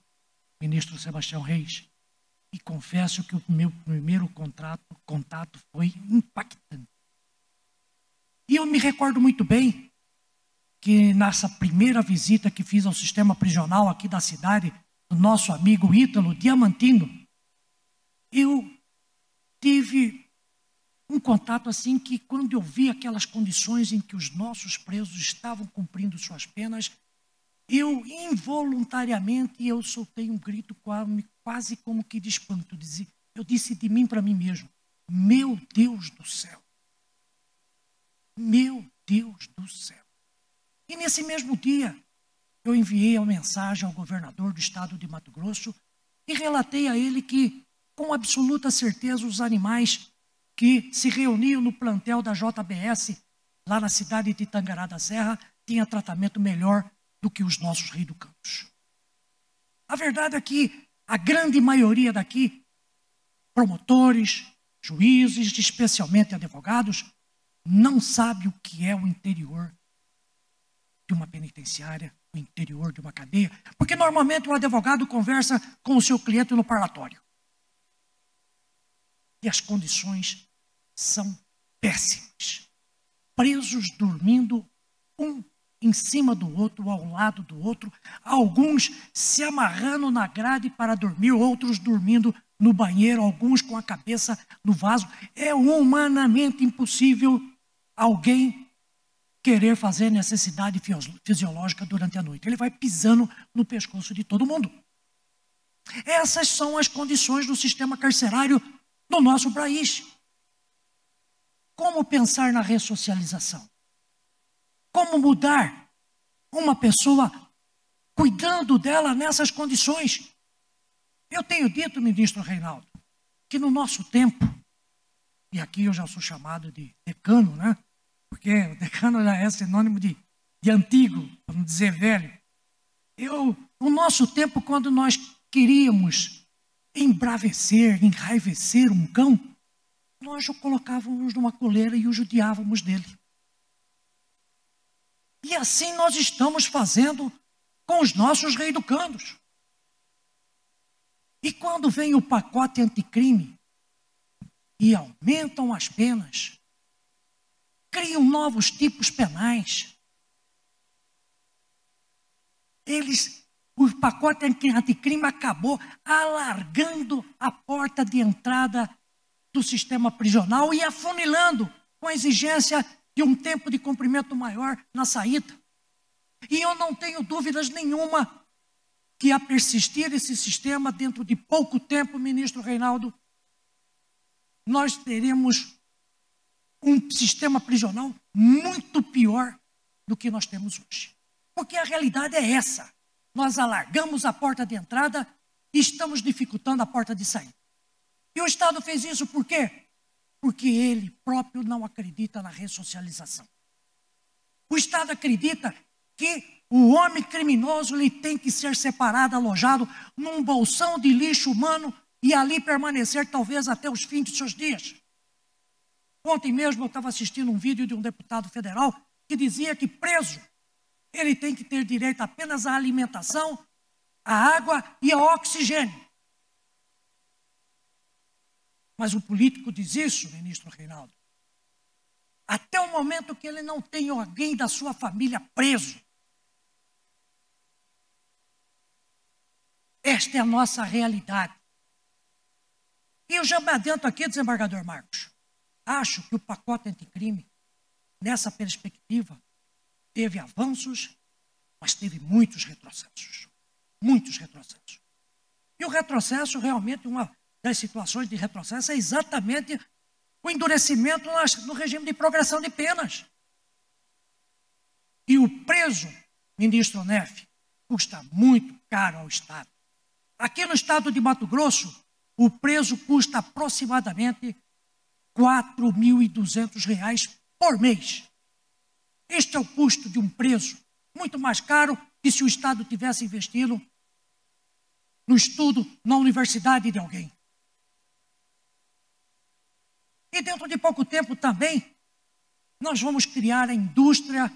ministro Sebastião Reis. E confesso que o meu primeiro contato foi impactante. E eu me recordo muito bem que nessa primeira visita que fiz ao sistema prisional aqui da cidade, do nosso amigo Ítalo Diamantino, eu tive um contato assim que quando eu vi aquelas condições em que os nossos presos estavam cumprindo suas penas, eu involuntariamente eu soltei um grito quase como que de espanto. Eu disse de mim para mim mesmo: meu Deus do céu! Meu Deus do céu! E nesse mesmo dia, eu enviei uma mensagem ao governador do estado de Mato Grosso e relatei a ele que, com absoluta certeza, os animais que se reuniam no plantel da JBS, lá na cidade de Tangará da Serra, tinham tratamento melhor do que os nossos reeducandos. A verdade é que a grande maioria daqui, promotores, juízes, especialmente advogados, não sabe o que é o interior de uma penitenciária, o interior de uma cadeia, porque normalmente o advogado conversa com o seu cliente no parlatório. E as condições são péssimas. Presos dormindo um em cima do outro, ao lado do outro, alguns se amarrando na grade para dormir, outros dormindo no banheiro, alguns com a cabeça no vaso. É humanamente impossível alguém querer fazer necessidade fisiológica durante a noite. Ele vai pisando no pescoço de todo mundo. Essas são as condições do sistema carcerário no nosso país. Como pensar na ressocialização? Como mudar uma pessoa cuidando dela nessas condições? Eu tenho dito, ministro Reinaldo, que no nosso tempo, e aqui eu já sou chamado de decano, né? Porque o decano já é sinônimo de antigo, para não dizer velho. No nosso tempo, quando nós queríamos embravecer, enraivecer um cão, nós o colocávamos numa coleira e o judiávamos dele. E assim nós estamos fazendo com os nossos reeducandos. E quando vem o pacote anticrime e aumentam as penas, criam novos tipos penais, o pacote anticrime acabou alargando a porta de entrada do sistema prisional e afunilando com a exigência de um tempo de cumprimento maior na saída. E eu não tenho dúvidas nenhuma que, a persistir esse sistema, dentro de pouco tempo, ministro Reinaldo, nós teremos um sistema prisional muito pior do que nós temos hoje. Porque a realidade é essa. Nós alargamos a porta de entrada e estamos dificultando a porta de saída. E o Estado fez isso por quê? Porque ele próprio não acredita na ressocialização. O Estado acredita que O homem criminoso ele tem que ser separado, alojado num bolsão de lixo humano e ali permanecer talvez até os fins de seus dias. Ontem mesmo eu estava assistindo um vídeo de um deputado federal que dizia que preso ele tem que ter direito apenas à alimentação, à água e ao oxigênio. Mas o político diz isso, ministro Reinaldo, até o momento que ele não tem alguém da sua família preso. Esta é a nossa realidade. E eu já me adianto aqui, desembargador Marcos, acho que o pacote anticrime, nessa perspectiva, teve avanços, mas teve muitos retrocessos. Muitos retrocessos. E o retrocesso, realmente, uma das situações de retrocesso é exatamente o endurecimento no regime de progressão de penas. E o preso, ministro Neff, custa muito caro ao Estado. Aqui no estado de Mato Grosso, o preso custa aproximadamente R$ 4.200 por mês. Este é o custo de um preso, muito mais caro que se o Estado tivesse investido no estudo na universidade de alguém. E dentro de pouco tempo também, nós vamos criar a indústria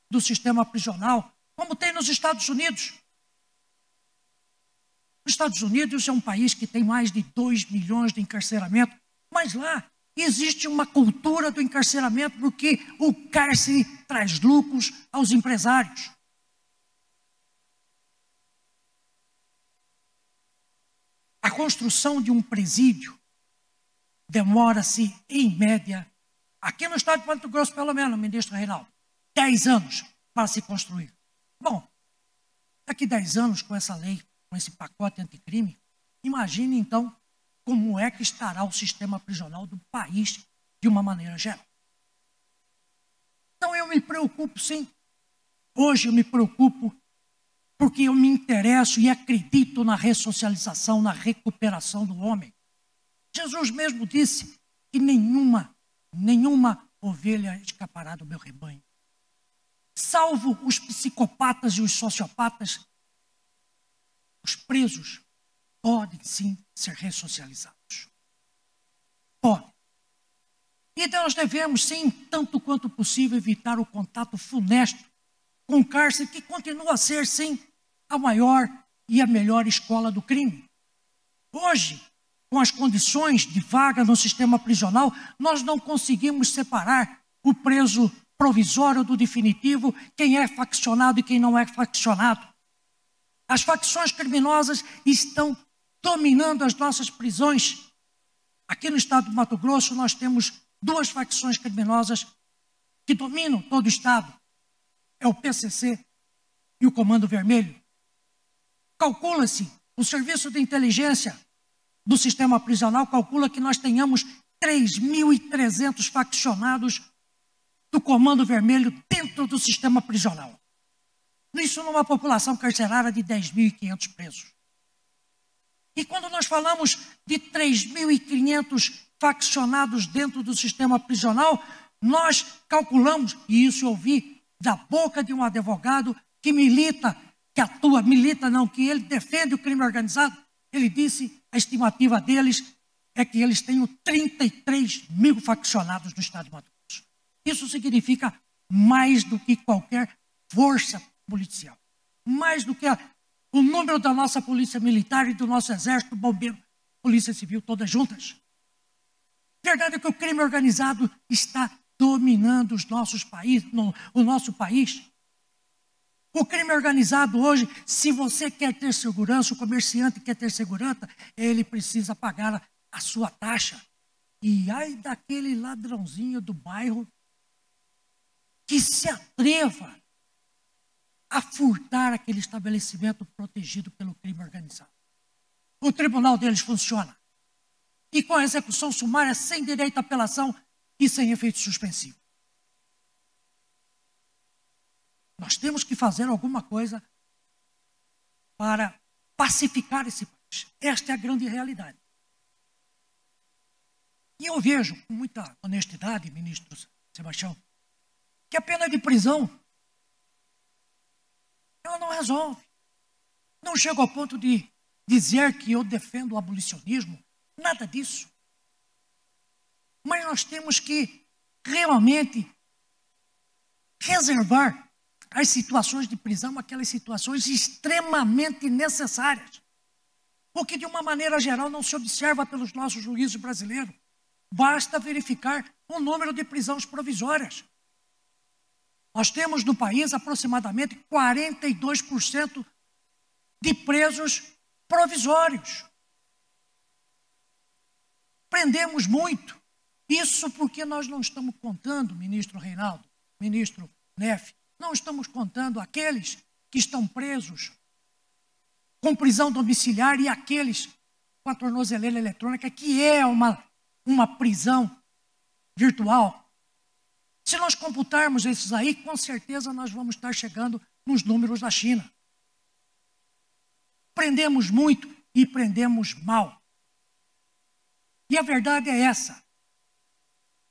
do sistema prisional, como tem nos Estados Unidos. Os Estados Unidos é um país que tem mais de 2 milhões de encarceramento, mas lá existe uma cultura do encarceramento porque o cárcere traz lucros aos empresários. A construção de um presídio demora-se, em média, aqui no estado de Mato Grosso, pelo menos, ministro Reinaldo, 10 anos para se construir. Bom, daqui 10 anos, com essa lei, com esse pacote anticrime, imagine então como é que estará o sistema prisional do país de uma maneira geral. Então eu me preocupo sim. Hoje eu me preocupo porque eu me interesso e acredito na ressocialização, na recuperação do homem. Jesus mesmo disse que nenhuma ovelha escapará do meu rebanho. Salvo os psicopatas e os sociopatas, os presos podem sim ser ressocializados. Podem. E nós devemos sim, tanto quanto possível, evitar o contato funesto com o cárcere, que continua a ser sim a maior e a melhor escola do crime. Hoje, com as condições de vaga no sistema prisional, nós não conseguimos separar o preso provisório do definitivo, quem é faccionado e quem não é faccionado. As facções criminosas estão dominando as nossas prisões. Aqui no estado do Mato Grosso, nós temos 2 facções criminosas que dominam todo o estado. É o PCC e o Comando Vermelho. Calcula-se, o Serviço de Inteligência do Sistema Prisional calcula que nós tenhamos 3.300 faccionados do Comando Vermelho dentro do sistema prisional. Isso numa população carcerária de 10.500 presos. E quando nós falamos de 3.500 faccionados dentro do sistema prisional, nós calculamos, e isso eu ouvi da boca de um advogado que que ele defende o crime organizado, ele disse, a estimativa deles é que eles tenham 33 mil faccionados no estado de Mato Grosso. Isso significa mais do que qualquer força policial, mais do que o número da nossa polícia militar e do nosso exército, bombeiro, polícia civil, todas juntas. Verdade é que o crime organizado está dominando os nossos países, o nosso país. O crime organizado hoje, se você quer ter segurança, o comerciante quer ter segurança, ele precisa pagar a sua taxa. E ai daquele ladrãozinho do bairro que se atreva a furtar aquele estabelecimento protegido pelo crime organizado. O tribunal deles funciona. E com a execução sumária, sem direito à apelação e sem efeito suspensivo. Nós temos que fazer alguma coisa para pacificar esse país. Esta é a grande realidade. E eu vejo, com muita honestidade, ministro Sebastião, que a pena de prisão ela não resolve. Não chego ao ponto de dizer que eu defendo o abolicionismo, nada disso. Mas nós temos que realmente reservar as situações de prisão, aquelas situações extremamente necessárias. Porque, de uma maneira geral, não se observa pelos nossos juízes brasileiros. Basta verificar o número de prisões provisórias. Nós temos no país aproximadamente 42% de presos provisórios. Prendemos muito. Isso porque nós não estamos contando, ministro Reinaldo, ministro Neff, não estamos contando aqueles que estão presos com prisão domiciliar e aqueles com a tornozeleira eletrônica, que é uma prisão virtual. Se nós computarmos esses aí, com certeza nós vamos estar chegando nos números da China. Prendemos muito e prendemos mal. E a verdade é essa.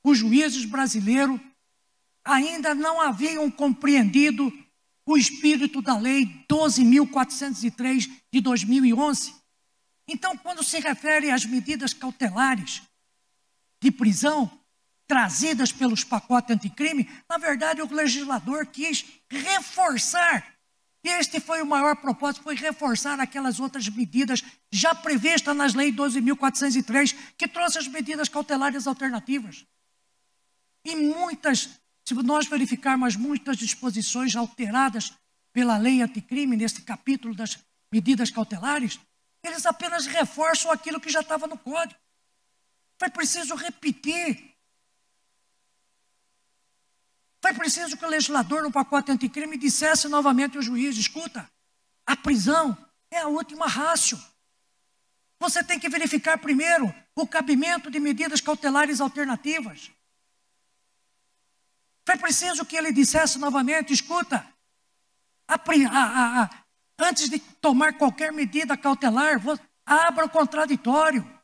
Os juízes brasileiros ainda não haviam compreendido o espírito da Lei 12.403 de 2011. Então, quando se refere às medidas cautelares de prisão trazidas pelos pacotes anticrime, na verdade o legislador quis reforçar, e este foi o maior propósito, foi reforçar aquelas outras medidas já previstas nas leis 12.403, que trouxe as medidas cautelares alternativas. E muitas, se nós verificarmos muitas disposições alteradas pela lei anticrime, nesse capítulo das medidas cautelares, eles apenas reforçam aquilo que já estava no Código. Foi preciso repetir. Foi preciso que o legislador, no pacote anticrime, dissesse novamente ao juiz: escuta, a prisão é a última ratio. Você tem que verificar primeiro o cabimento de medidas cautelares alternativas. Foi preciso que ele dissesse novamente: escuta, antes de tomar qualquer medida cautelar, abra o contraditório.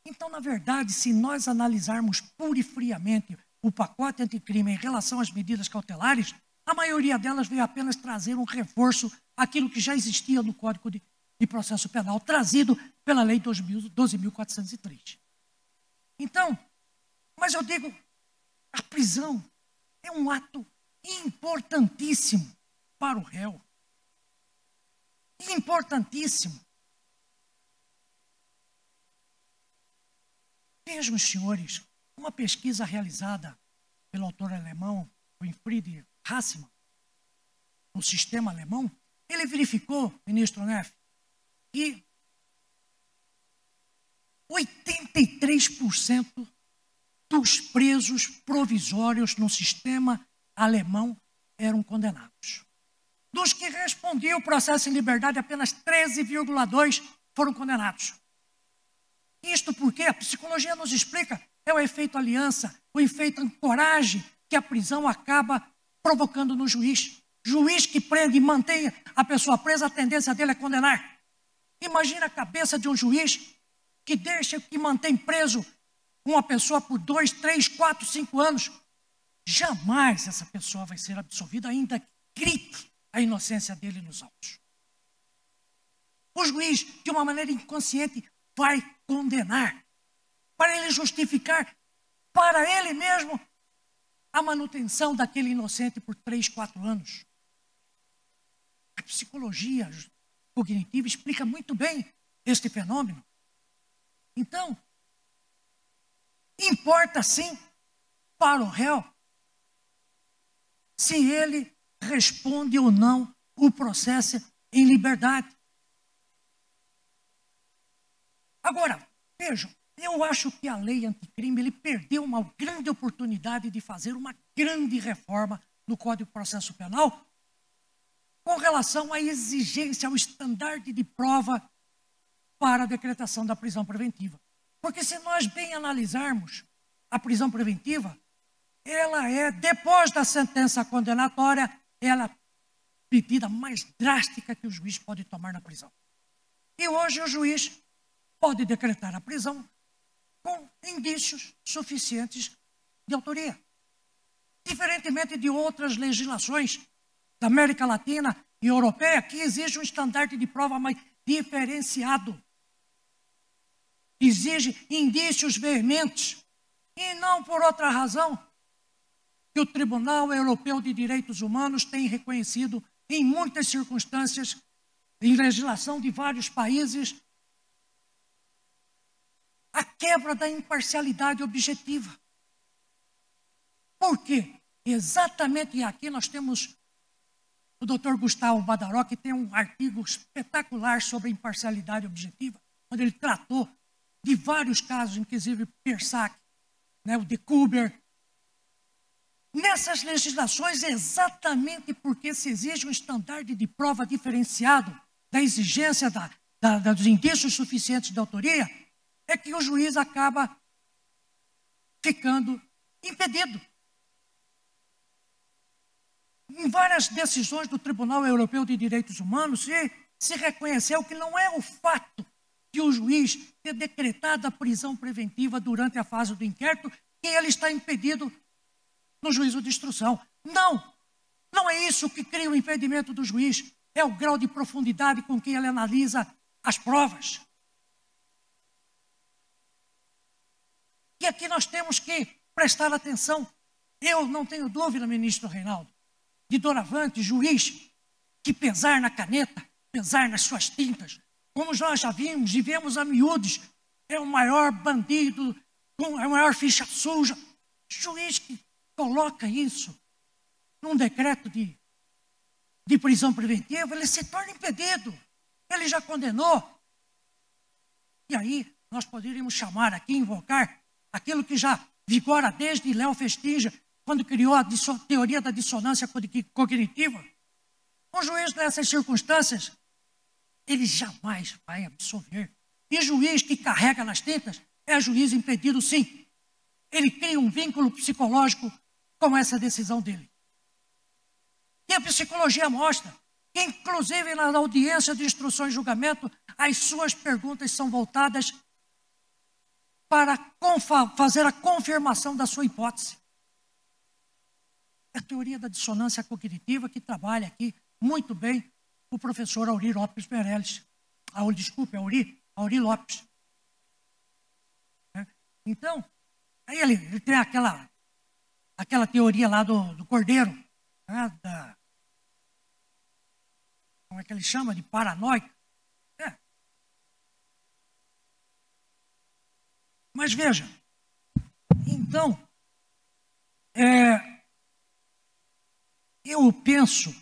Então, na verdade, se nós analisarmos pura e friamente o pacote anticrime em relação às medidas cautelares, a maioria delas veio apenas trazer um reforço àquilo que já existia no Código de Processo Penal, trazido pela Lei 12.403. Então, mas eu digo, a prisão é um ato importantíssimo para o réu. Importantíssimo. Vejam, senhores, uma pesquisa realizada pelo autor alemão Winfried Hassmann, no sistema alemão, ele verificou, ministro Neff, que 83% dos presos provisórios no sistema alemão eram condenados. Dos que respondiam o processo em liberdade, apenas 13,2% foram condenados. Isto porque a psicologia nos explica, é o efeito aliança, o efeito ancoragem que a prisão acaba provocando no juiz. Juiz que prende e mantém a pessoa presa, a tendência dele é condenar. Imagina a cabeça de um juiz que deixa, que mantém preso uma pessoa por 2, 3, 4, 5 anos. Jamais essa pessoa vai ser absolvida, ainda que grite a inocência dele nos autos. O juiz, de uma maneira inconsciente, vai condenar, para ele justificar para ele mesmo a manutenção daquele inocente por 3, 4 anos. A psicologia cognitiva explica muito bem este fenômeno. Então, importa sim para o réu se ele responde ou não o processo em liberdade. Agora, vejam, eu acho que a lei anticrime ele perdeu uma grande oportunidade de fazer uma grande reforma no Código de Processo Penal com relação à exigência, ao estandarte de prova para a decretação da prisão preventiva. Porque se nós bem analisarmos a prisão preventiva, ela é, depois da sentença condenatória, ela é a medida mais drástica que o juiz pode tomar na prisão. E hoje o juiz pode decretar a prisão com indícios suficientes de autoria. Diferentemente de outras legislações da América Latina e Europeia, que exige um estandarte de prova mais diferenciado. Exige indícios veementes. E não por outra razão que o Tribunal Europeu de Direitos Humanos tem reconhecido em muitas circunstâncias, em legislação de vários países, a quebra da imparcialidade objetiva. Por quê? Exatamente aqui nós temos o Dr. Gustavo Badaró, que tem um artigo espetacular sobre imparcialidade objetiva, onde ele tratou de vários casos, inclusive Persac, né, o de Kuber. Nessas legislações, exatamente porque se exige um estandarte de prova diferenciado da exigência dos indícios suficientes de autoria, é que o juiz acaba ficando impedido. Em várias decisões do Tribunal Europeu de Direitos Humanos, se reconheceu que não é o fato de o juiz ter decretado a prisão preventiva durante a fase do inquérito que ele está impedido no juízo de instrução. Não é isso que cria o impedimento do juiz, é o grau de profundidade com que ele analisa as provas. E aqui nós temos que prestar atenção. Eu não tenho dúvida, ministro Reinaldo, de doravante, juiz, que pesar na caneta, pesar nas suas tintas, como nós já vimos e vemos a miúdes, é o maior bandido, é a maior ficha suja. Juiz que coloca isso num decreto de prisão preventiva, ele se torna impedido. Ele já condenou. E aí nós poderíamos chamar aqui, invocar aquilo que já vigora desde Léo Festinger, quando criou a teoria da dissonância cognitiva. Um juiz nessas circunstâncias, ele jamais vai absolver. E juiz que carrega nas tintas é juiz impedido, sim. Ele cria um vínculo psicológico com essa decisão dele. E a psicologia mostra que, inclusive na audiência de instrução e julgamento, as suas perguntas são voltadas para fazer a confirmação da sua hipótese. É a teoria da dissonância cognitiva que trabalha aqui muito bem o professor Auri Lopes Meirelles. Auri Lopes. Então, aí ele tem aquela teoria lá do Cordeiro, né, como é que ele chama? De paranoico. Mas veja, então, eu penso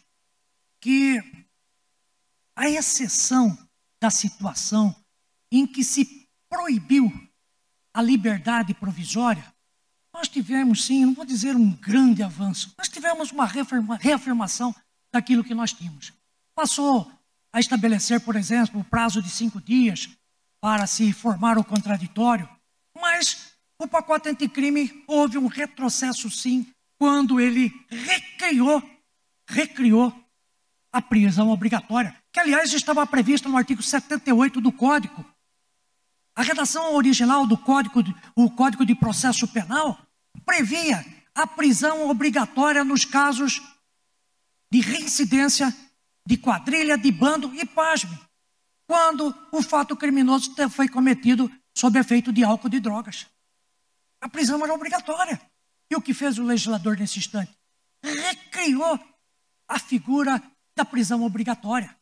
que a exceção da situação em que se proibiu a liberdade provisória, nós tivemos, sim, não vou dizer um grande avanço, nós tivemos uma reafirmação daquilo que nós tínhamos. Passou a estabelecer, por exemplo, o prazo de 5 dias para se formar o contraditório, mas o pacote anticrime houve um retrocesso, sim, quando ele recriou a prisão obrigatória, que, aliás, estava prevista no artigo 78 do Código. A redação original do Código de Processo Penal previa a prisão obrigatória nos casos de reincidência, de quadrilha, de bando e, pasme, quando o fato criminoso foi cometido sob efeito de álcool e de drogas. A prisão era obrigatória. E o que fez o legislador nesse instante? Recriou a figura da prisão obrigatória.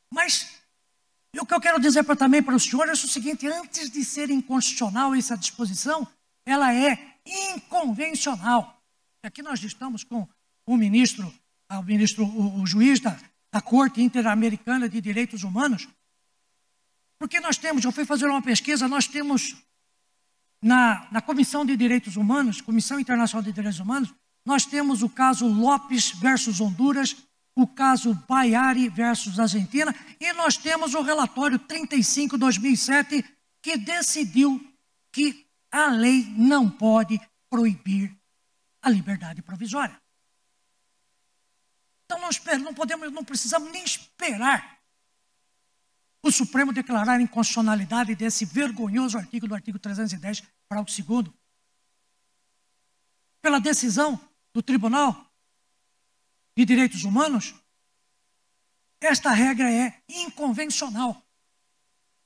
Mas o que eu quero dizer também para os senhores é o seguinte: antes de ser inconstitucional essa disposição, ela é inconvencional. E aqui nós estamos com o juiz da Corte Interamericana de Direitos Humanos, porque nós temos, eu fui fazer uma pesquisa, nós temos na Comissão de Direitos Humanos, Comissão Internacional de Direitos Humanos, nós temos o caso Lopes versus Honduras, o caso Baiari versus Argentina, e nós temos o relatório 35/2007, que decidiu que a lei não pode proibir a liberdade provisória. Então não precisamos nem esperar o Supremo declarar a inconstitucionalidade desse vergonhoso artigo do artigo 310, parágrafo 2º. Pela decisão do tribunal, de Direitos Humanos, esta regra é inconvencional.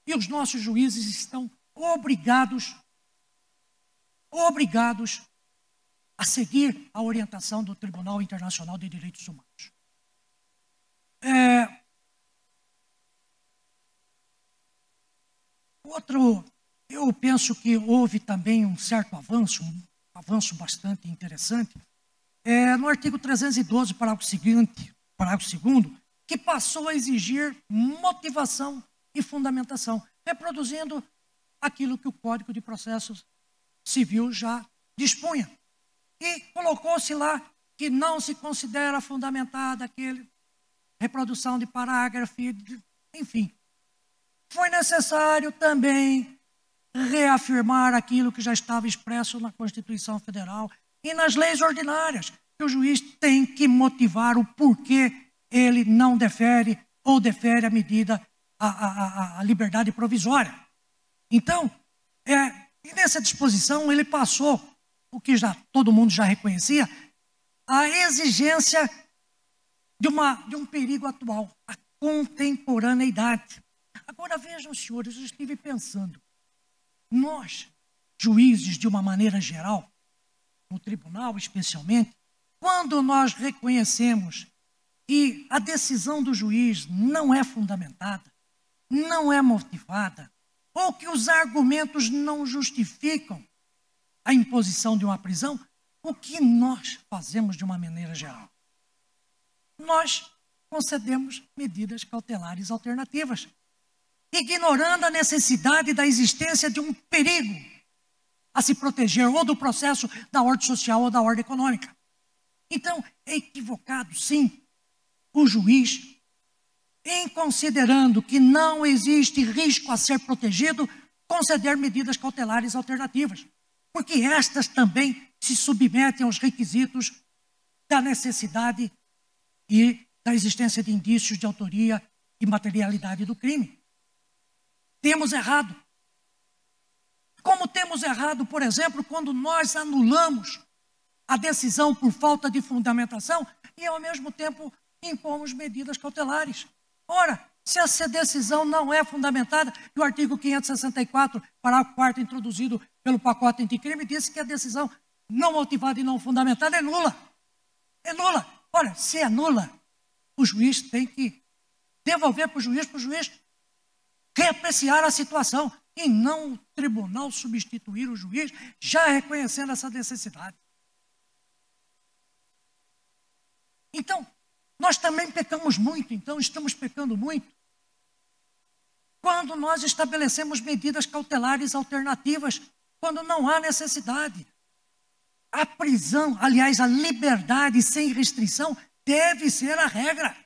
E os nossos juízes estão obrigados a seguir a orientação do Tribunal Internacional de Direitos Humanos. Eu penso que houve também um certo avanço, bastante interessante, no artigo 312, parágrafo 2º, que passou a exigir motivação e fundamentação, reproduzindo aquilo que o Código de Processo Civil já dispunha. E colocou-se lá que não se considera fundamentada aquele reprodução de parágrafo, enfim. Foi necessário também reafirmar aquilo que já estava expresso na Constituição Federal e nas leis ordinárias, que o juiz tem que motivar o porquê ele não defere ou defere a medida, a liberdade provisória. Então, e nessa disposição ele passou, o que todo mundo já reconhecia, a exigência de um perigo atual, a contemporaneidade. Agora vejam, senhores, eu estive pensando, nós, juízes de uma maneira geral, no tribunal especialmente, quando nós reconhecemos que a decisão do juiz não é fundamentada, não é motivada, ou que os argumentos não justificam a imposição de uma prisão, o que nós fazemos de uma maneira geral? Nós concedemos medidas cautelares alternativas, ignorando a necessidade da existência de um perigo a se proteger ou do processo da ordem social ou da ordem econômica. Então, é equivocado, sim, o juiz, em considerando que não existe risco a ser protegido, conceder medidas cautelares alternativas, porque estas também se submetem aos requisitos da necessidade e da existência de indícios de autoria e materialidade do crime. Temos errado. Como temos errado, por exemplo, quando nós anulamos a decisão por falta de fundamentação e, ao mesmo tempo, impomos medidas cautelares. Ora, se essa decisão não é fundamentada, e o artigo 564, parágrafo 4º, introduzido pelo pacote anticrime, disse que a decisão não motivada e não fundamentada é nula. É nula. Ora, se é nula, o juiz tem que devolver para o juiz reapreciar a situação, e não o tribunal substituir o juiz, já reconhecendo essa necessidade. Então, nós também pecamos muito, estamos pecando muito, quando nós estabelecemos medidas cautelares alternativas, quando não há necessidade. A prisão, aliás, a liberdade sem restrição deve ser a regra.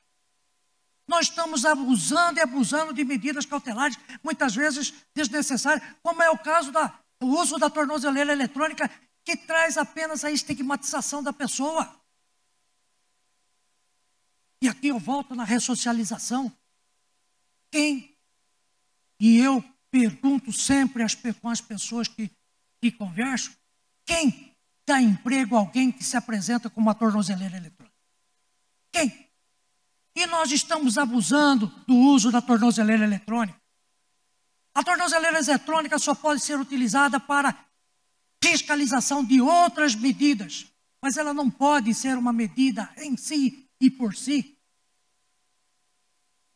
Nós estamos abusando de medidas cautelares, muitas vezes desnecessárias, como é o caso do uso da tornozeleira eletrônica, que traz apenas a estigmatização da pessoa. E aqui eu volto na ressocialização. E eu pergunto sempre com as pessoas que converso, quem dá emprego a alguém que se apresenta como uma tornozeleira eletrônica? Quem? E nós estamos abusando do uso da tornozeleira eletrônica. A tornozeleira eletrônica só pode ser utilizada para fiscalização de outras medidas, mas ela não pode ser uma medida em si e por si.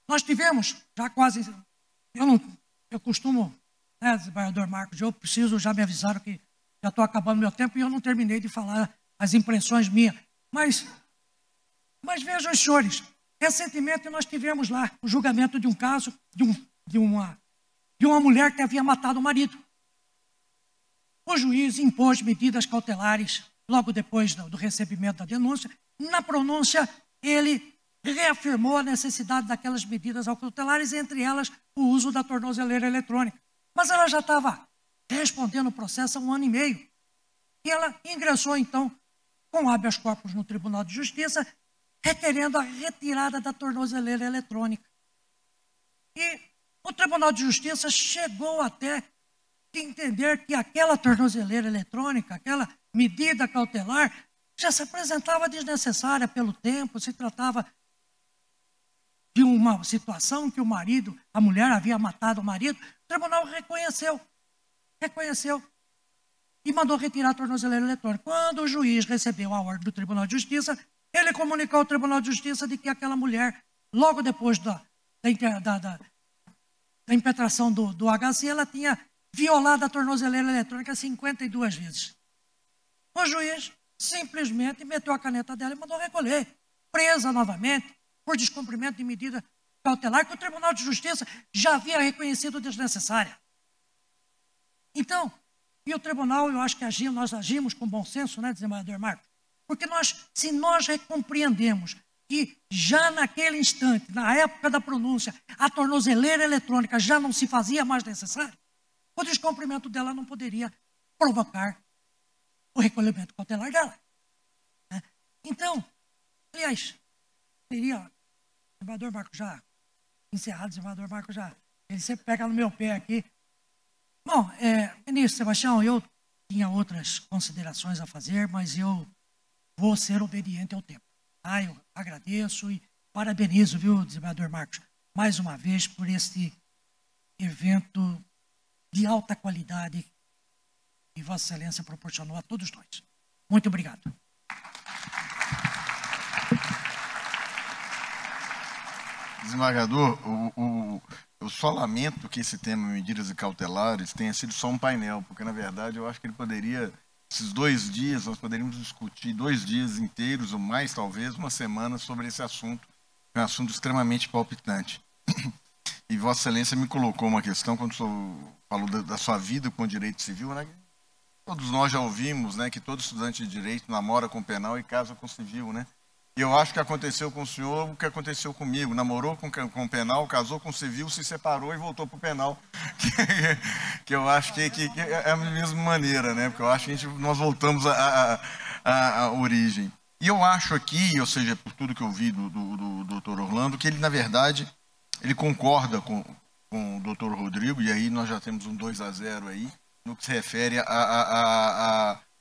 Nós tivemos, já quase, eu costumo, desembargador Marcos, eu preciso, já me avisaram que já estou acabando meu tempo e eu não terminei de falar as impressões minhas. Mas vejam, senhores, recentemente nós tivemos lá o julgamento de um caso de uma mulher que havia matado o marido. O juiz impôs medidas cautelares logo depois do recebimento da denúncia. Na pronúncia, ele reafirmou a necessidade daquelas medidas cautelares, entre elas o uso da tornozeleira eletrônica. Mas ela já estava respondendo o processo há 1 ano e meio. E ela ingressou, então, com habeas corpus no Tribunal de Justiça, requerendo a retirada da tornozeleira eletrônica. E o Tribunal de Justiça chegou até de entender que aquela tornozeleira eletrônica, aquela medida cautelar, já se apresentava desnecessária pelo tempo, se tratava de uma situação que a mulher havia matado o marido. O tribunal reconheceu e mandou retirar a tornozeleira eletrônica. Quando o juiz recebeu a ordem do Tribunal de Justiça, ele comunicou ao Tribunal de Justiça de que aquela mulher, logo depois da impetração do HC, ela tinha violado a tornozeleira eletrônica 52 vezes. O juiz simplesmente meteu a caneta dela e mandou recolher, presa novamente, por descumprimento de medida cautelar que o Tribunal de Justiça já havia reconhecido desnecessária. Então, e o tribunal, eu acho que nós agimos com bom senso, né, desembargador Marcos? Porque se nós compreendemos que já naquele instante, na época da pronúncia, a tornozeleira eletrônica já não se fazia mais necessária, o descumprimento dela não poderia provocar o recolhimento cautelar dela. Né? Então, aliás, seria, desembargador Marcos já encerrado, desembargador Marcos já, ele sempre pega no meu pé aqui. Bom, ministro Sebastião, eu tinha outras considerações a fazer, mas eu vou ser obediente ao tempo. Eu agradeço e parabenizo, viu, desembargador Marcos, mais uma vez por este evento de alta qualidade que Vossa Excelência proporcionou a todos nós. Muito obrigado. Desembargador, eu só lamento que esse tema medidas cautelares tenha sido só um painel, porque, na verdade, eu acho que ele poderia, esses 2 dias, nós poderíamos discutir 2 dias inteiros, ou mais, talvez, uma semana, sobre esse assunto, que é um assunto extremamente palpitante. E Vossa Excelência me colocou uma questão, quando o senhor falou da sua vida com o direito civil, né? Todos nós já ouvimos, né, que todo estudante de direito namora com penal e casa com civil, né? E eu acho que aconteceu com o senhor o que aconteceu comigo. Namorou com penal, casou com civil, se separou e voltou para o penal. Que eu acho que é a mesma maneira, né? Porque eu acho que nós voltamos à origem. E eu acho aqui, ou seja, por tudo que eu vi do doutor Orlando, que ele, na verdade, ele concorda com o doutor Rodrigo, e aí nós já temos um 2-0 aí, no que se refere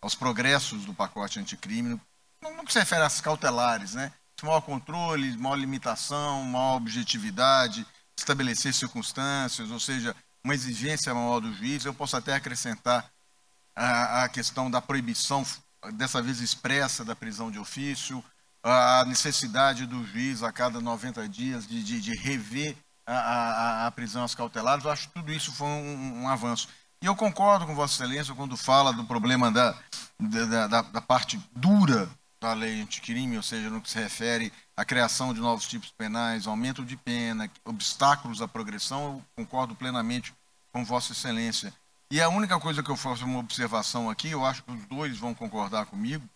aos progressos do pacote anticrime, no que se refere às cautelares, né? Maior controle, maior limitação, maior objetividade, estabelecer circunstâncias, ou seja, uma exigência maior do juiz. Eu posso até acrescentar a questão da proibição, dessa vez expressa, da prisão de ofício, a necessidade do juiz, a cada 90 dias, de rever a prisão às cautelares. Eu acho que tudo isso foi um avanço. E eu concordo com Vossa Excelência quando fala do problema da parte dura da lei anticrime, ou seja, no que se refere à criação de novos tipos penais, aumento de pena, obstáculos à progressão. Eu concordo plenamente com Vossa Excelência. E a única coisa que eu faço uma observação aqui, eu acho que os dois vão concordar comigo,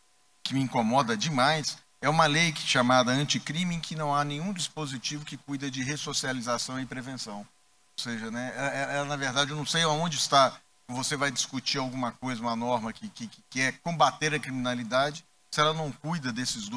que me incomoda demais, é uma lei chamada anticrime em que não há nenhum dispositivo que cuida de ressocialização e prevenção. Ou seja, né, na verdade, eu não sei aonde está, você vai discutir alguma coisa, uma norma que é combater a criminalidade, se ela não cuida dessas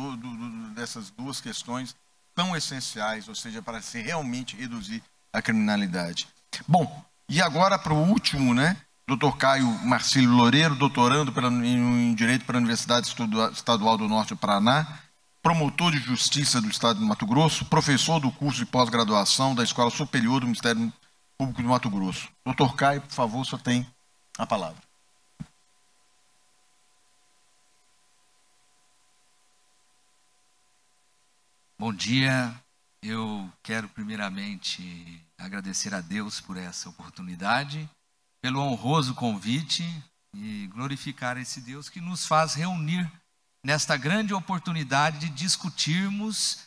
2 questões tão essenciais, ou seja, para se realmente reduzir a criminalidade. Bom, e agora para o último, né? Dr. Caio Marcílio Loureiro, doutorando em Direito pela Universidade Estadual do Norte do Paraná, promotor de Justiça do Estado do Mato Grosso, professor do curso de pós-graduação da Escola Superior do Ministério Público do Mato Grosso. Dr. Caio, por favor, o senhor tem a palavra. Bom dia, eu quero primeiramente agradecer a Deus por essa oportunidade, pelo honroso convite e glorificar esse Deus que nos faz reunir nesta grande oportunidade de discutirmos,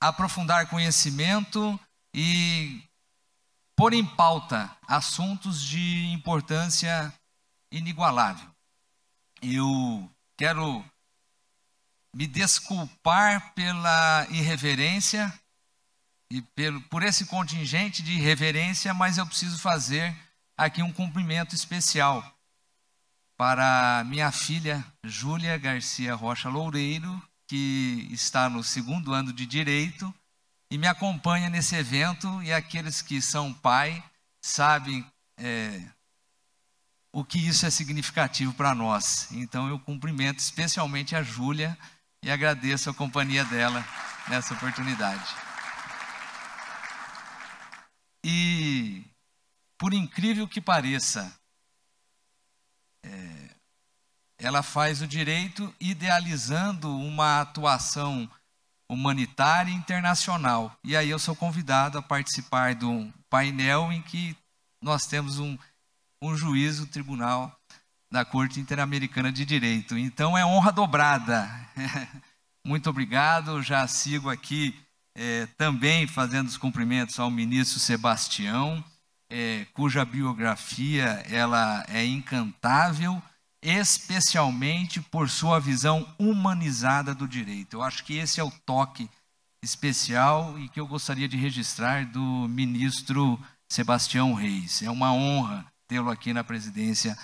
aprofundar conhecimento e pôr em pauta assuntos de importância inigualável. Eu quero me desculpar pela irreverência e por esse contingente de irreverência, mas eu preciso fazer aqui um cumprimento especial para minha filha Júlia Garcia Rocha Loureiro, que está no 2º ano de Direito e me acompanha nesse evento, e aqueles que são pai sabem o que isso é significativo para nós. Então eu cumprimento especialmente a Júlia e agradeço a companhia dela nessa oportunidade. E, por incrível que pareça, ela faz o direito idealizando uma atuação humanitária e internacional. E aí eu sou convidado a participar de um painel em que nós temos um juiz do Tribunal da Corte Interamericana de Direito. Então é honra dobrada. Muito obrigado. Já sigo aqui também fazendo os cumprimentos ao ministro Sebastião, cuja biografia ela é incantável, especialmente por sua visão humanizada do direito. Eu acho que esse é o toque especial e que eu gostaria de registrar do ministro Sebastião Reis. É uma honra tê-lo aqui na presidência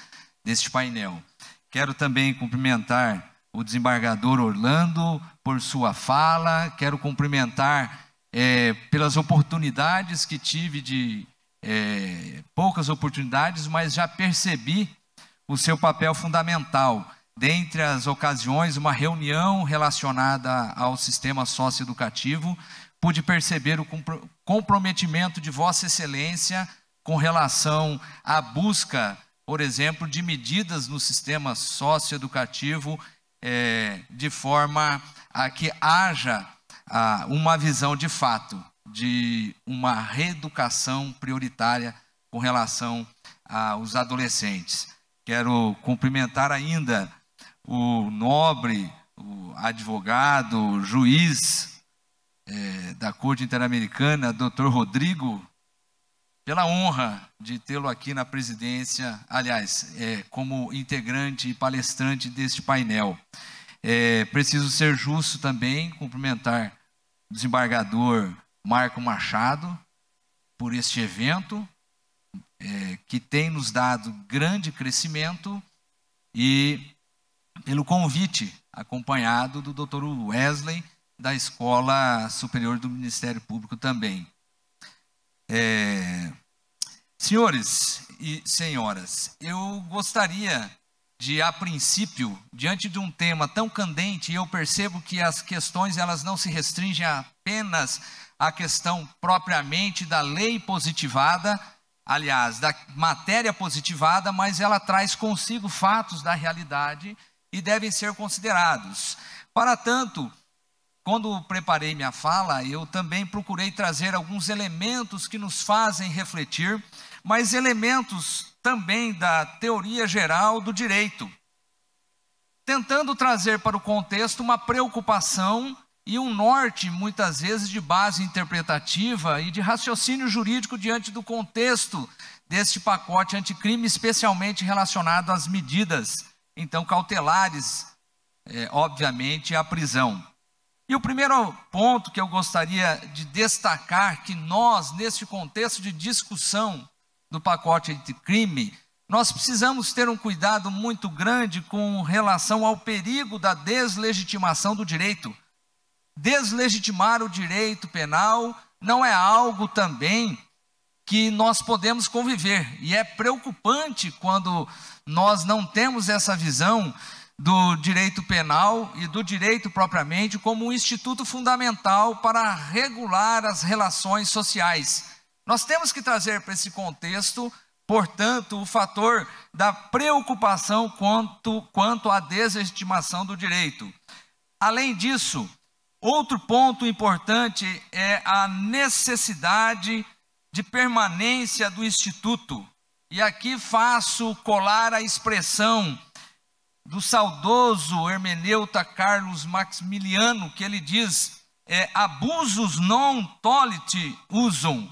deste painel. Quero também cumprimentar o desembargador Orlando por sua fala, quero cumprimentar pelas oportunidades que tive poucas oportunidades, mas já percebi o seu papel fundamental. Dentre as ocasiões, uma reunião relacionada ao sistema socioeducativo, pude perceber o comprometimento de Vossa Excelência com relação à busca, por exemplo, de medidas no sistema socioeducativo, de forma a que haja uma visão de fato de uma reeducação prioritária com relação aos adolescentes. Quero cumprimentar ainda o nobre, o advogado, o juiz da Corte Interamericana, Dr. Rodrigo, pela honra de tê-lo aqui na presidência, aliás, como integrante e palestrante deste painel. Preciso ser justo também, cumprimentar o desembargador Marco Machado por este evento, que tem nos dado grande crescimento, e pelo convite acompanhado do Dr. Wesley, da Escola Superior do Ministério Público também. Senhores e senhoras, eu gostaria de, a princípio, diante de um tema tão candente, e eu percebo que as questões elas não se restringem apenas à questão propriamente da lei positivada, aliás, da matéria positivada, mas ela traz consigo fatos da realidade e devem ser considerados. Para tanto, quando preparei minha fala, eu também procurei trazer alguns elementos que nos fazem refletir, mas elementos também da teoria geral do direito, tentando trazer para o contexto uma preocupação e um norte, muitas vezes, de base interpretativa e de raciocínio jurídico diante do contexto deste pacote anticrime, especialmente relacionado às medidas, então, cautelares, obviamente, à prisão. E o primeiro ponto que eu gostaria de destacar, que nós, neste contexto de discussão do pacote anticrime, nós precisamos ter um cuidado muito grande com relação ao perigo da deslegitimação do direito. Deslegitimar o direito penal não é algo também que nós podemos conviver, e é preocupante quando nós não temos essa visão do direito penal e do direito propriamente como um instituto fundamental para regular as relações sociais. Nós temos que trazer para esse contexto, portanto, o fator da preocupação quanto à deslegitimação do direito. Além disso, outro ponto importante é a necessidade de permanência do instituto. E aqui faço colar a expressão do saudoso hermeneuta Carlos Maximiliano, que ele diz, abusus non tollit usum,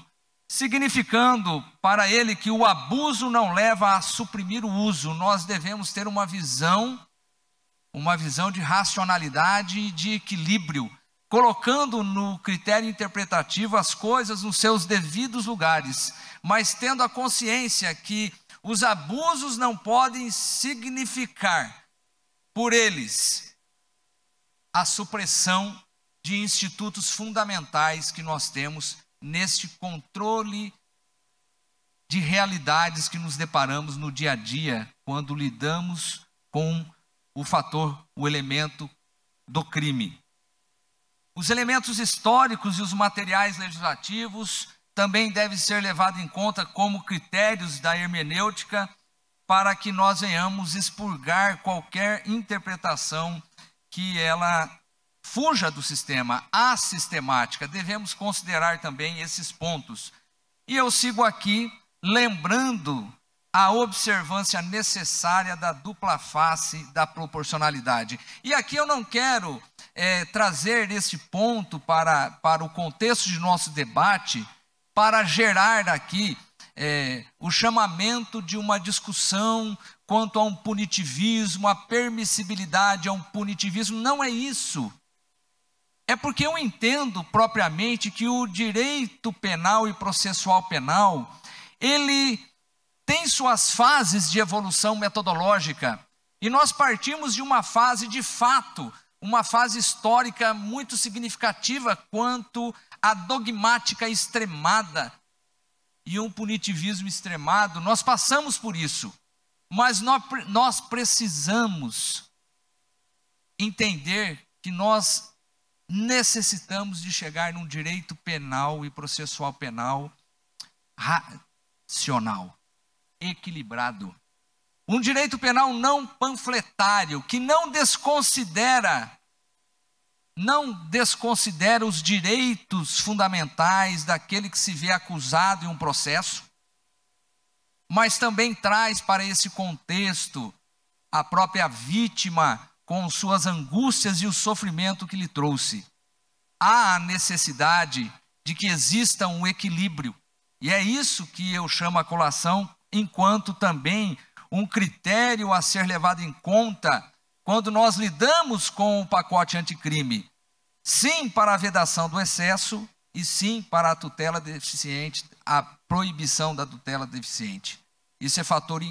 significando para ele que o abuso não leva a suprimir o uso. Nós devemos ter uma visão de racionalidade e de equilíbrio, colocando no critério interpretativo as coisas nos seus devidos lugares, mas tendo a consciência que os abusos não podem significar, por eles, a supressão de institutos fundamentais que nós temos neste controle de realidades que nos deparamos no dia a dia quando lidamos com o fator, o elemento do crime. Os elementos históricos e os materiais legislativos também devem ser levados em conta como critérios da hermenêutica para que nós venhamos expurgar qualquer interpretação que ela fuja do sistema, assistemática. Devemos considerar também esses pontos. E eu sigo aqui lembrando a observância necessária da dupla face da proporcionalidade. E aqui eu não quero trazer esse ponto para o contexto de nosso debate, para gerar aqui o chamamento de uma discussão quanto a um punitivismo, a permissibilidade a um punitivismo. Não é isso. É porque eu entendo propriamente que o direito penal e processual penal, ele tem suas fases de evolução metodológica, e nós partimos de uma fase de fato, uma fase histórica muito significativa quanto à dogmática extremada e um punitivismo extremado. Nós passamos por isso, mas nós precisamos entender que nós necessitamos de chegar num direito penal e processual penal racional, equilibrado. Um direito penal não panfletário, que não desconsidera os direitos fundamentais daquele que se vê acusado em um processo, mas também traz para esse contexto a própria vítima com suas angústias e o sofrimento que lhe trouxe. Há a necessidade de que exista um equilíbrio, e é isso que eu chamo a colação, enquanto também um critério a ser levado em conta quando nós lidamos com o pacote anticrime. Sim para a vedação do excesso e sim para a tutela deficiente, a proibição da tutela deficiente. Isso é fator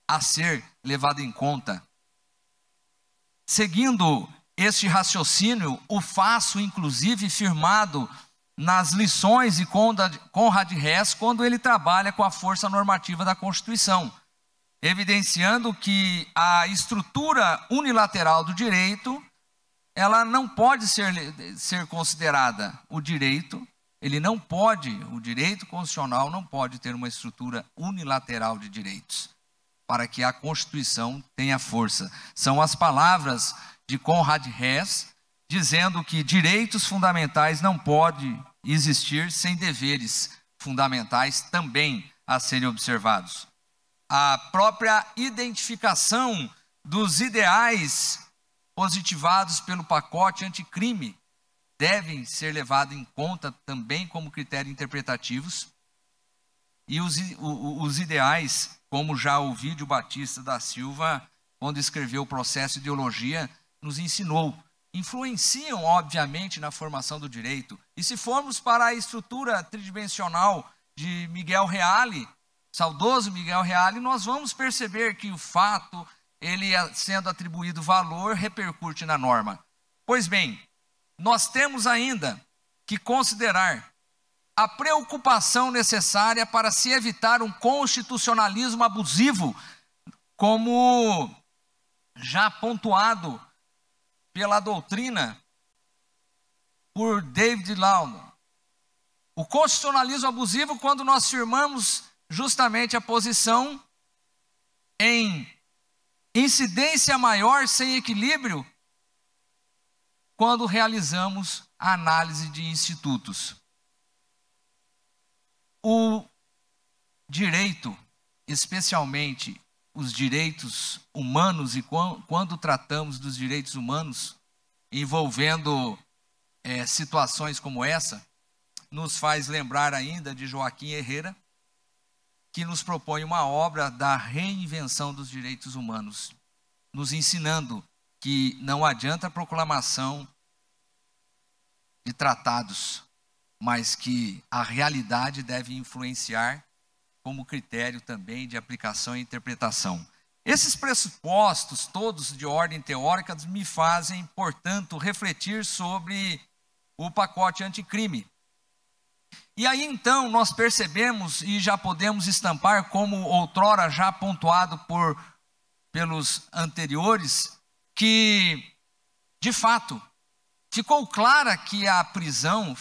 a ser levado em conta. Seguindo este raciocínio, o faço inclusive firmado nas lições de Conrad Hess, quando ele trabalha com a força normativa da Constituição, evidenciando que a estrutura unilateral do direito, ela não pode ser considerada o direito, o direito constitucional não pode ter uma estrutura unilateral de direitos, para que a Constituição tenha força. São as palavras de Conrad Hess, dizendo que direitos fundamentais não podem existir sem deveres fundamentais também a serem observados. A própria identificação dos ideais positivados pelo pacote anticrime devem ser levados em conta também como critérios interpretativos. E os ideais, como já o Ovídio Batista da Silva, quando escreveu o Processo e Ideologia, nos ensinou, influenciam, obviamente, na formação do direito. E se formos para a estrutura tridimensional de Miguel Reale, saudoso Miguel Reale, nós vamos perceber que o fato, ele sendo atribuído valor, repercute na norma. Pois bem, nós temos ainda que considerar a preocupação necessária para se evitar um constitucionalismo abusivo, como já pontuado pela doutrina por David Lauder. O constitucionalismo abusivo, quando nós firmamos justamente a posição em incidência maior sem equilíbrio, quando realizamos a análise de institutos. O direito, especialmente os direitos humanos, e quando tratamos dos direitos humanos, envolvendo situações como essa, nos faz lembrar ainda de Joaquim Herrera, que nos propõe uma obra da reinvenção dos direitos humanos, nos ensinando que não adianta a proclamação de tratados, mas que a realidade deve influenciar como critério também de aplicação e interpretação. Esses pressupostos, todos de ordem teórica, me fazem, portanto, refletir sobre o pacote anticrime. E aí então nós percebemos e já podemos estampar, como outrora já pontuado pelos anteriores, que de fato ficou claro que a prisão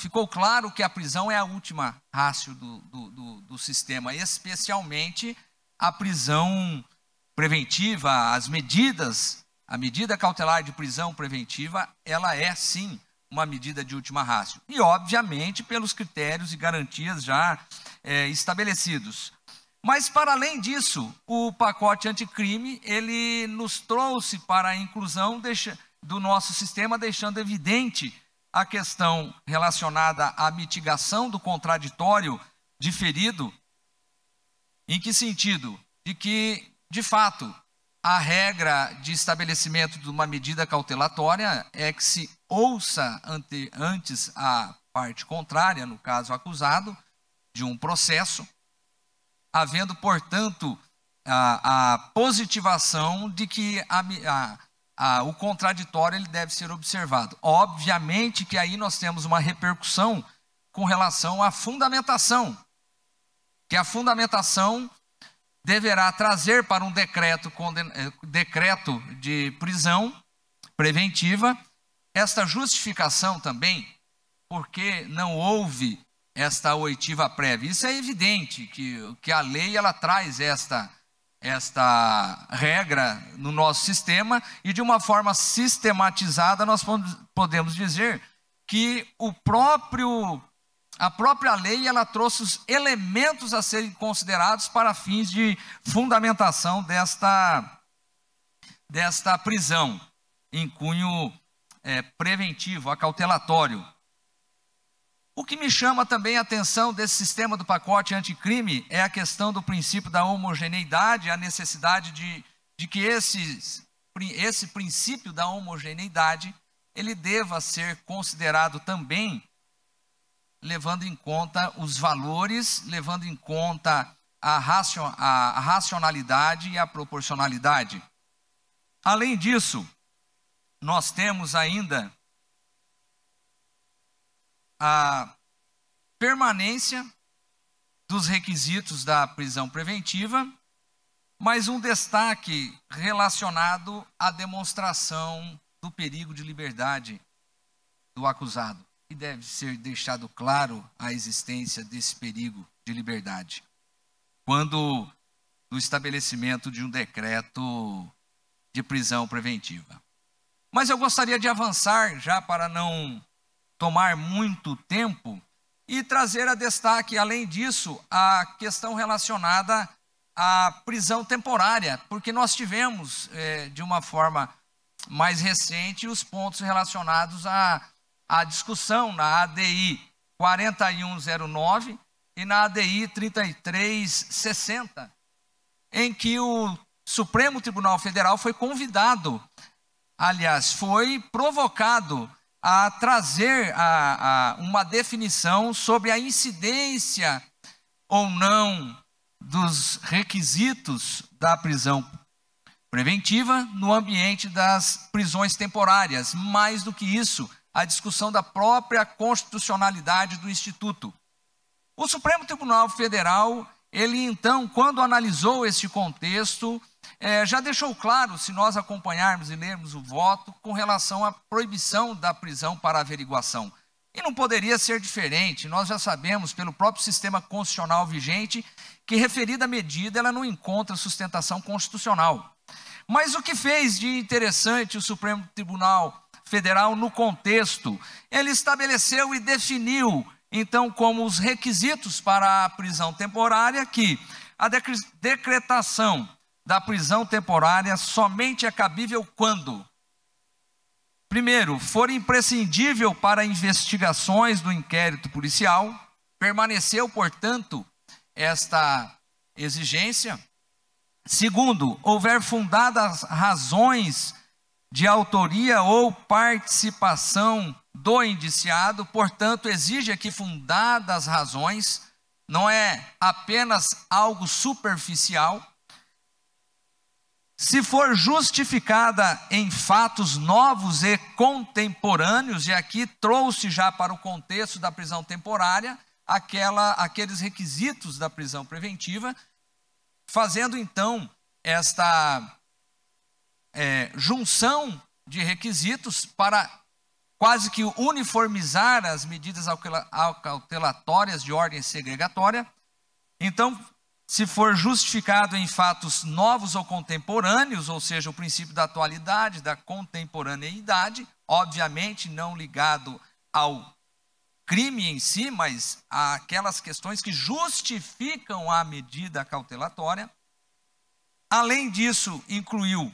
é a última rácio do sistema, especialmente a prisão preventiva, a medida cautelar de prisão preventiva, ela é sim uma medida de última rácio. E obviamente pelos critérios e garantias já estabelecidos. Mas para além disso, o pacote anticrime, ele nos trouxe para a inclusão do nosso sistema, deixando evidente a questão relacionada à mitigação do contraditório diferido. Em que sentido? De que, de fato, a regra de estabelecimento de uma medida cautelatória é que se ouça antes a parte contrária, no caso acusado, de um processo, havendo, portanto, a positivação de que o contraditório ele deve ser observado. Obviamente que aí nós temos uma repercussão com relação à fundamentação, que a fundamentação deverá trazer para um decreto de prisão preventiva esta justificação também, porque não houve esta oitiva prévia. Isso é evidente que a lei ela traz esta regra no nosso sistema, e de uma forma sistematizada nós podemos dizer que a própria lei ela trouxe os elementos a serem considerados para fins de fundamentação desta prisão em cunho preventivo, acautelatório. O que me chama também a atenção desse sistema do pacote anticrime é a questão do princípio da homogeneidade, a necessidade de que esse princípio da homogeneidade ele deva ser considerado também levando em conta os valores, levando em conta a racionalidade e a proporcionalidade. Além disso, nós temos ainda a permanência dos requisitos da prisão preventiva, mas um destaque relacionado à demonstração do perigo de liberdade do acusado. E deve ser deixado claro a existência desse perigo de liberdade quando do estabelecimento de um decreto de prisão preventiva. Mas eu gostaria de avançar, já para não tomar muito tempo, e trazer a destaque, além disso, a questão relacionada à prisão temporária, porque nós tivemos, de uma forma mais recente, os pontos relacionados à discussão na ADI 4109 e na ADI 3360, em que o Supremo Tribunal Federal foi convidado, aliás, foi provocado a trazer uma definição sobre a incidência ou não dos requisitos da prisão preventiva no ambiente das prisões temporárias. Mais do que isso, a discussão da própria constitucionalidade do Instituto. O Supremo Tribunal Federal, ele então, quando analisou este contexto, já deixou claro, se nós acompanharmos e lermos o voto, com relação à proibição da prisão para averiguação. E não poderia ser diferente, nós já sabemos, pelo próprio sistema constitucional vigente, que referida medida ela não encontra sustentação constitucional. Mas o que fez de interessante o Supremo Tribunal Federal no contexto, ele estabeleceu e definiu, então, como os requisitos para a prisão temporária, que a decretação da prisão temporária somente é cabível quando, primeiro, for imprescindível para investigações do inquérito policial, permaneceu, portanto, esta exigência. Segundo, houver fundadas razões de autoria ou participação do indiciado, portanto, exige aqui fundadas razões, não é apenas algo superficial. Se for justificada em fatos novos e contemporâneos, e aqui trouxe já para o contexto da prisão temporária aqueles requisitos da prisão preventiva, fazendo então esta junção de requisitos para quase que uniformizar as medidas acautelatórias de ordem segregatória. Então, se for justificado em fatos novos ou contemporâneos, ou seja, o princípio da atualidade, da contemporaneidade, obviamente não ligado ao crime em si, mas àquelas questões que justificam a medida cautelatória. Além disso, incluiu,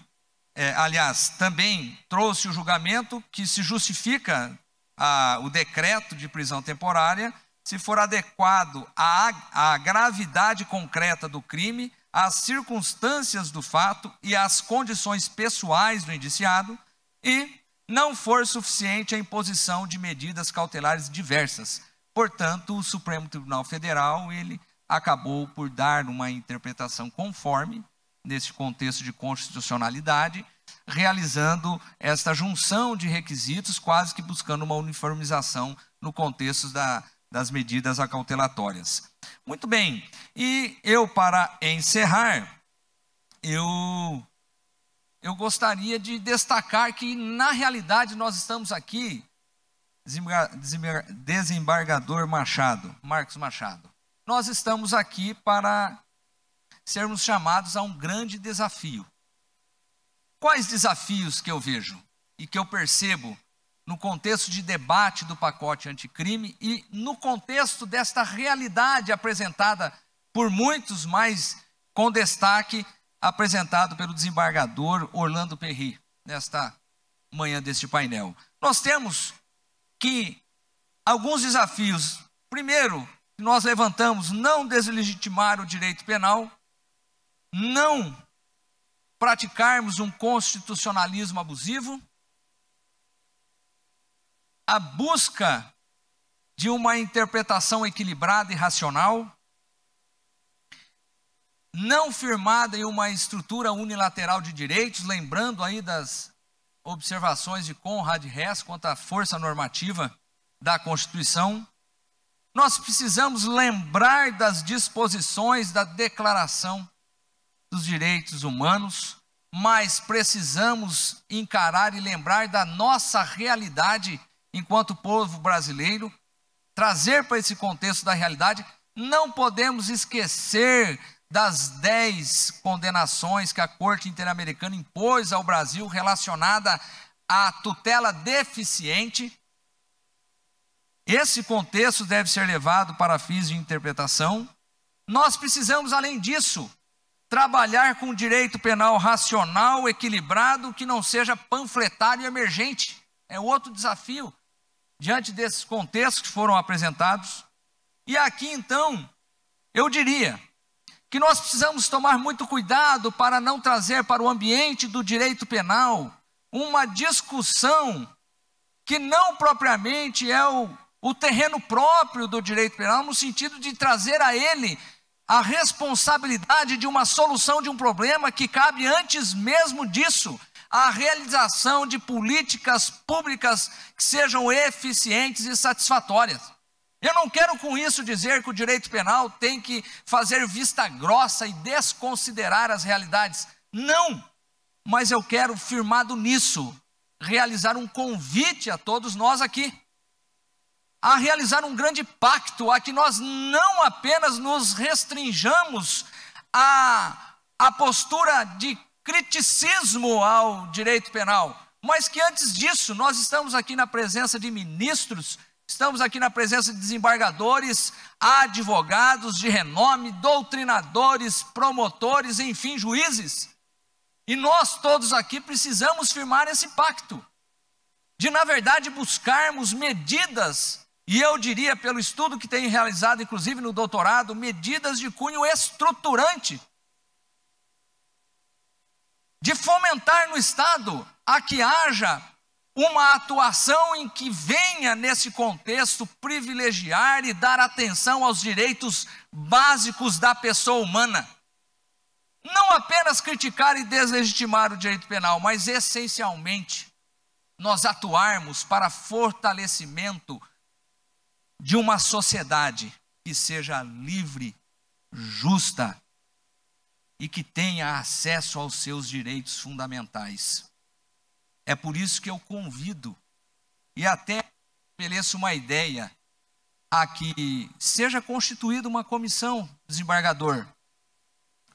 também trouxe o julgamento que se justifica o decreto de prisão temporária, se for adequado à gravidade concreta do crime, às circunstâncias do fato e às condições pessoais do indiciado, e não for suficiente a imposição de medidas cautelares diversas. Portanto, o Supremo Tribunal Federal ele acabou por dar uma interpretação conforme, nesse contexto de constitucionalidade, realizando esta junção de requisitos, quase que buscando uma uniformização no contexto das medidas acautelatórias. Muito bem, e eu, para encerrar, eu gostaria de destacar que, na realidade, nós estamos aqui, desembargador Marcos Machado, nós estamos aqui para sermos chamados a um grande desafio. Quais desafios que eu vejo e que eu percebo no contexto de debate do pacote anticrime e no contexto desta realidade apresentada por muitos, mas com destaque apresentado pelo desembargador Orlando Perry, nesta manhã deste painel? Nós temos que alguns desafios. Primeiro, nós levantamos não deslegitimar o direito penal, não praticarmos um constitucionalismo abusivo, a busca de uma interpretação equilibrada e racional, não firmada em uma estrutura unilateral de direitos, lembrando aí das observações de Conrad Hess quanto à força normativa da Constituição. Nós precisamos lembrar das disposições da Declaração dos Direitos Humanos, mas precisamos encarar e lembrar da nossa realidade enquanto povo brasileiro, trazer para esse contexto da realidade. Não podemos esquecer das 10 condenações que a Corte Interamericana impôs ao Brasil relacionada à tutela deficiente. Esse contexto deve ser levado para fins de interpretação. Nós precisamos, além disso, trabalhar com direito penal racional, equilibrado, que não seja panfletário e emergente. É outro desafio diante desses contextos que foram apresentados. E aqui, então, eu diria que nós precisamos tomar muito cuidado para não trazer para o ambiente do direito penal uma discussão que não propriamente é o terreno próprio do direito penal, no sentido de trazer a ele a responsabilidade de uma solução de um problema que cabe antes mesmo disso, a realização de políticas públicas que sejam eficientes e satisfatórias. Eu não quero com isso dizer que o direito penal tem que fazer vista grossa e desconsiderar as realidades. Não, mas eu quero, firmado nisso, realizar um convite a todos nós aqui, a realizar um grande pacto, a que nós não apenas nos restringamos à postura de criticismo ao direito penal, mas que antes disso nós estamos aqui na presença de ministros, estamos aqui na presença de desembargadores, advogados de renome, doutrinadores, promotores, enfim, juízes. E nós todos aqui precisamos firmar esse pacto, de na verdade buscarmos medidas, e eu diria pelo estudo que tenho realizado, inclusive no doutorado, medidas de cunho estruturante, de fomentar no Estado a que haja uma atuação em que venha, nesse contexto, privilegiar e dar atenção aos direitos básicos da pessoa humana. Não apenas criticar e deslegitimar o direito penal, mas essencialmente nós atuarmos para fortalecimento de uma sociedade que seja livre, justa e que tenha acesso aos seus direitos fundamentais. É por isso que eu convido e até estabeleço uma ideia a que seja constituída uma comissão, desembargador,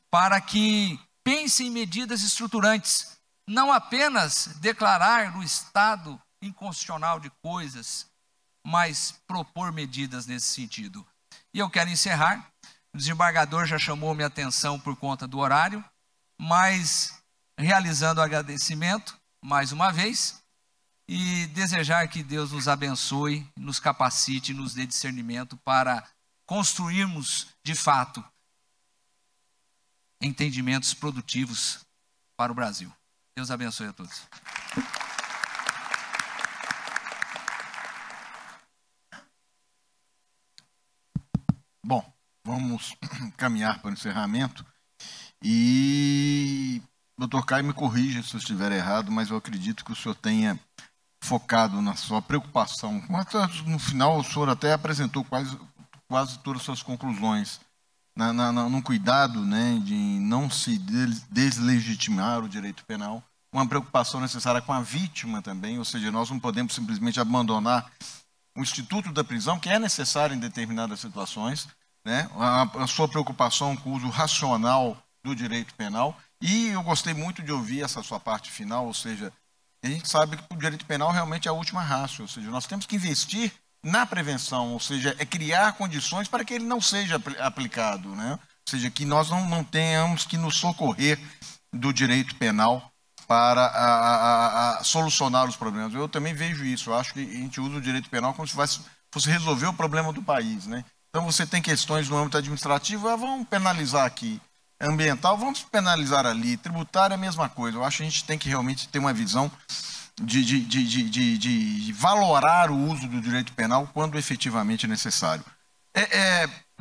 para que pense em medidas estruturantes, não apenas declarar o estado inconstitucional de coisas, mas propor medidas nesse sentido. E eu quero encerrar. O desembargador já chamou minha atenção por conta do horário, mas realizando o agradecimento mais uma vez e desejar que Deus nos abençoe, nos capacite, nos dê discernimento para construirmos de fato entendimentos produtivos para o Brasil. Deus abençoe a todos. Bom, vamos caminhar para o encerramento. E, doutor Caio, me corrija se eu estiver errado, mas eu acredito que o senhor tenha focado na sua preocupação. No final, o senhor até apresentou quase todas as suas conclusões, num cuidado, né, de não se deslegitimar o direito penal, uma preocupação necessária com a vítima também, ou seja, nós não podemos simplesmente abandonar o instituto da prisão, que é necessário em determinadas situações, né, a sua preocupação com o uso racional do direito penal. E eu gostei muito de ouvir essa sua parte final, ou seja, a gente sabe que o direito penal realmente é a última ratio, ou seja, nós temos que investir na prevenção, ou seja, é criar condições para que ele não seja aplicado, né? Ou seja, que nós não tenhamos que nos socorrer do direito penal para solucionar os problemas. Eu também vejo isso, eu acho que a gente usa o direito penal como se fosse resolver o problema do país, né? Então você tem questões no âmbito administrativo, vamos penalizar aqui. Ambiental, vamos penalizar ali. Tributário é a mesma coisa. Eu acho que a gente tem que realmente ter uma visão de valorar o uso do direito penal quando efetivamente necessário.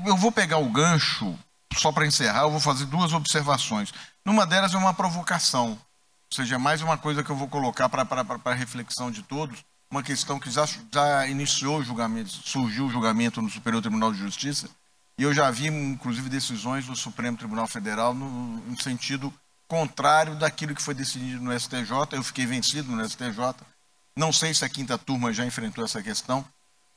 Eu vou pegar o gancho, só para encerrar, eu vou fazer duas observações. Numa delas é uma provocação, ou seja, mais uma coisa que eu vou colocar para a reflexão de todos, uma questão que já iniciou o julgamento, surgiu o julgamento no Superior Tribunal de Justiça, e eu já vi, inclusive, decisões do Supremo Tribunal Federal no sentido contrário daquilo que foi decidido no STJ. Eu fiquei vencido no STJ. Não sei se a quinta turma já enfrentou essa questão,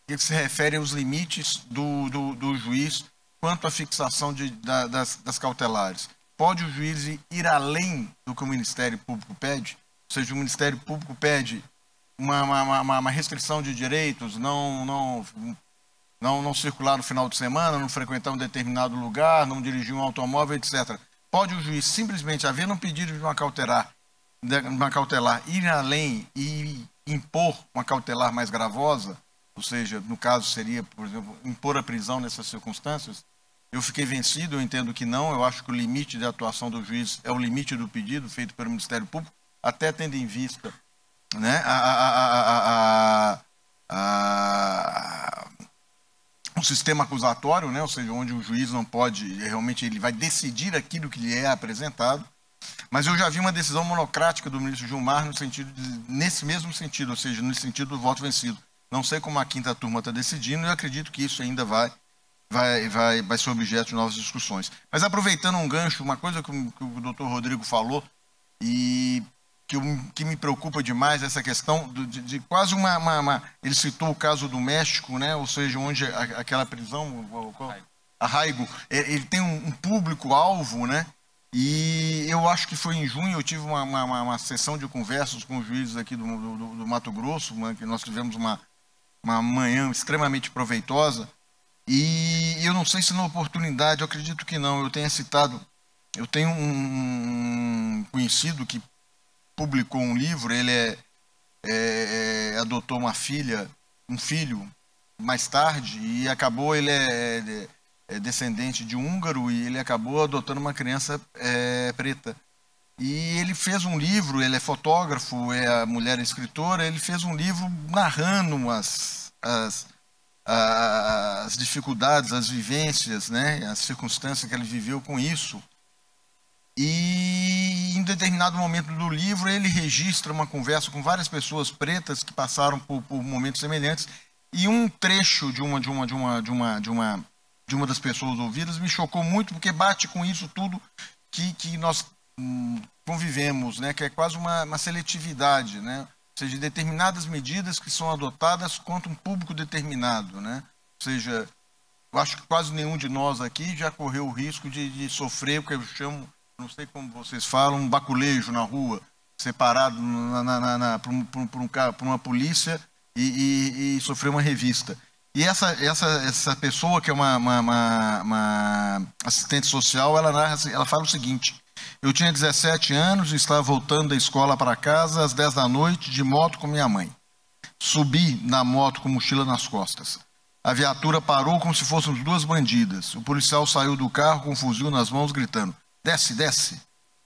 que se refere aos limites do juiz quanto à fixação das cautelares. Pode o juiz ir além do que o Ministério Público pede? Ou seja, o Ministério Público pede uma restrição de direitos, não circular no final de semana, não frequentar um determinado lugar, não dirigir um automóvel, etc. Pode o juiz simplesmente, havendo um pedido de uma cautelar, ir além e impor uma cautelar mais gravosa, ou seja, no caso seria, por exemplo, impor a prisão nessas circunstâncias? Eu fiquei vencido, eu entendo que não, eu acho que o limite de atuação do juiz é o limite do pedido feito pelo Ministério Público, até tendo em vista, né, o sistema acusatório, né, ou seja, onde o juiz não pode, realmente ele vai decidir aquilo que lhe é apresentado. Mas eu já vi uma decisão monocrática do ministro Gilmar nesse mesmo sentido, ou seja, no sentido do voto vencido. Não sei como a quinta turma está decidindo, e eu acredito que isso ainda vai ser objeto de novas discussões. Mas aproveitando um gancho, uma coisa que o doutor Rodrigo falou, e que me preocupa demais, essa questão de quase ele citou o caso do México, né? Ou seja, onde aquela prisão, arraigo, ele tem um público-alvo, né? E eu acho que foi em junho, eu tive uma sessão de conversas com os juízes aqui do Mato Grosso, que nós tivemos uma manhã extremamente proveitosa, e eu não sei se na oportunidade, eu acredito que não, eu tenho um conhecido que publicou um livro, ele adotou um filho mais tarde, e ele é descendente de húngaro, e ele acabou adotando uma criança preta. E ele fez um livro, ele é fotógrafo, a mulher é escritora, ele fez um livro narrando as dificuldades, as vivências, né, as circunstâncias que ele viveu com isso. E em determinado momento do livro ele registra uma conversa com várias pessoas pretas que passaram por momentos semelhantes, e um trecho de de uma das pessoas ouvidas, me chocou muito, porque bate com isso tudo que nós convivemos, né? Que é quase uma seletividade, né? Ou seja, determinadas medidas que são adotadas contra um público determinado, né? Ou seja, eu acho que quase nenhum de nós aqui já correu o risco de sofrer o que eu chamo, não sei como vocês falam, um baculejo na rua, separado por uma polícia e sofrer uma revista. E essa pessoa, que é uma assistente social, ela fala o seguinte: eu tinha 17 anos e estava voltando da escola para casa às 10 da noite de moto com minha mãe. Subi na moto com mochila nas costas. A viatura parou como se fossem duas bandidas. O policial saiu do carro com um fuzil nas mãos, gritando: desce, desce.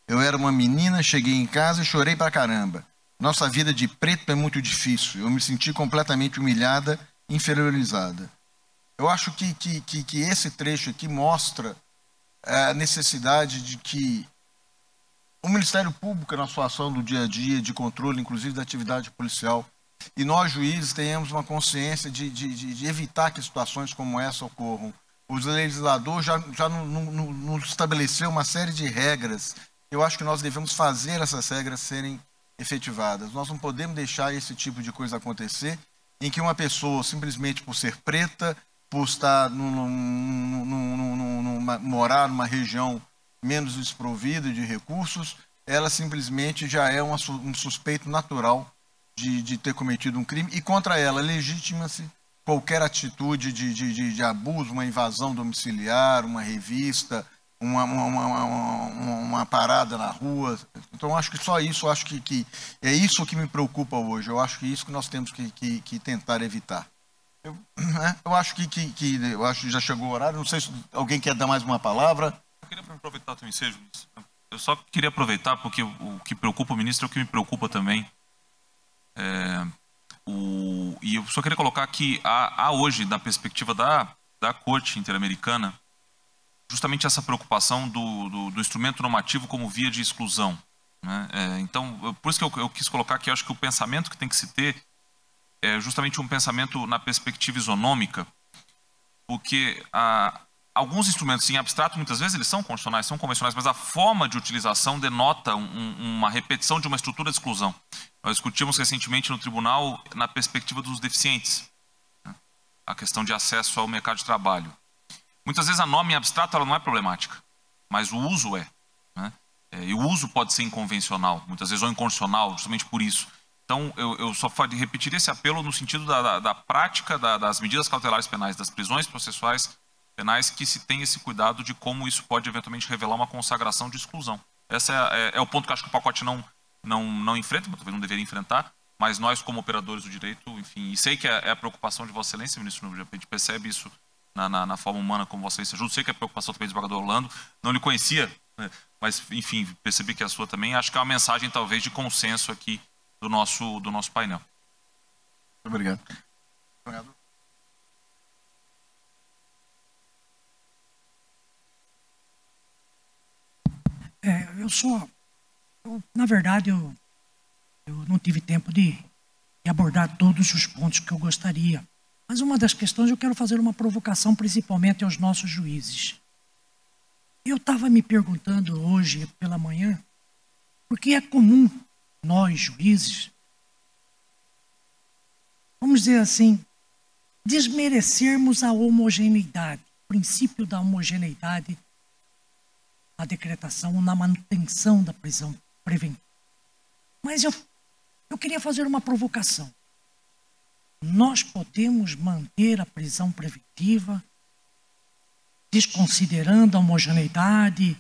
Eu era uma menina, cheguei em casa e chorei pra caramba. Nossa vida de preto é muito difícil. Eu me senti completamente humilhada, inferiorizada. Eu acho que esse trecho aqui mostra a necessidade de que o Ministério Público, na sua ação do dia a dia, de controle, inclusive da atividade policial, e nós, juízes, tenhamos uma consciência de evitar que situações como essa ocorram. O legislador já nos estabeleceu uma série de regras. Eu acho que nós devemos fazer essas regras serem efetivadas. Nós não podemos deixar esse tipo de coisa acontecer, em que uma pessoa, simplesmente por ser preta, por estar morar numa região menos desprovida de recursos, ela simplesmente já é um suspeito natural de ter cometido um crime, e contra ela legitima-se qualquer atitude de abuso, uma invasão domiciliar, uma revista, uma parada na rua. Então, acho que só isso, acho que é isso que me preocupa hoje. Eu acho que é isso que nós temos que tentar evitar. Eu acho que já chegou o horário. Não sei se alguém quer dar mais uma palavra. Eu queria aproveitar também, seja isso. Eu só queria aproveitar, porque o que preocupa o ministro é o que me preocupa também. E eu só queria colocar que há hoje, da perspectiva da Corte Interamericana, justamente essa preocupação do instrumento normativo como via de exclusão, né? Então, por isso que eu quis colocar que eu acho que o pensamento que tem que se ter é justamente um pensamento na perspectiva isonômica, porque alguns instrumentos em abstrato, muitas vezes, eles são constitucionais, são convencionais, mas a forma de utilização denota uma repetição de uma estrutura de exclusão. Nós discutimos recentemente no tribunal na perspectiva dos deficientes, né? A questão de acesso ao mercado de trabalho. Muitas vezes a norma em abstrato ela não é problemática, mas o uso é, né? E o uso pode ser inconvencional, muitas vezes ou inconstitucional, justamente por isso. Então, eu só repetir esse apelo no sentido da prática das medidas cautelares penais, das prisões processuais penais, que se tem esse cuidado de como isso pode eventualmente revelar uma consagração de exclusão. Esse é o ponto que eu acho que o pacote não enfrenta, talvez não deveria enfrentar, mas nós, como operadores do direito, enfim, e sei que é a preocupação de Vossa Excelência, ministro, a gente percebe isso na forma humana como Vossa Excelência ajuda. Sei que é a preocupação também do desembargador Orlando, não lhe conhecia, né, mas, enfim, percebi que é a sua também. Acho que é uma mensagem, talvez, de consenso aqui do nosso painel. Muito obrigado. Na verdade, eu não tive tempo de abordar todos os pontos que eu gostaria. Mas uma das questões, eu quero fazer uma provocação principalmente aos nossos juízes. Eu estava me perguntando hoje pela manhã, porque é comum nós, juízes, vamos dizer assim, desmerecermos a homogeneidade, o princípio da homogeneidade na decretação ou na manutenção da prisão preventiva. Mas eu queria fazer uma provocação. Nós podemos manter a prisão preventiva desconsiderando a homogeneidade.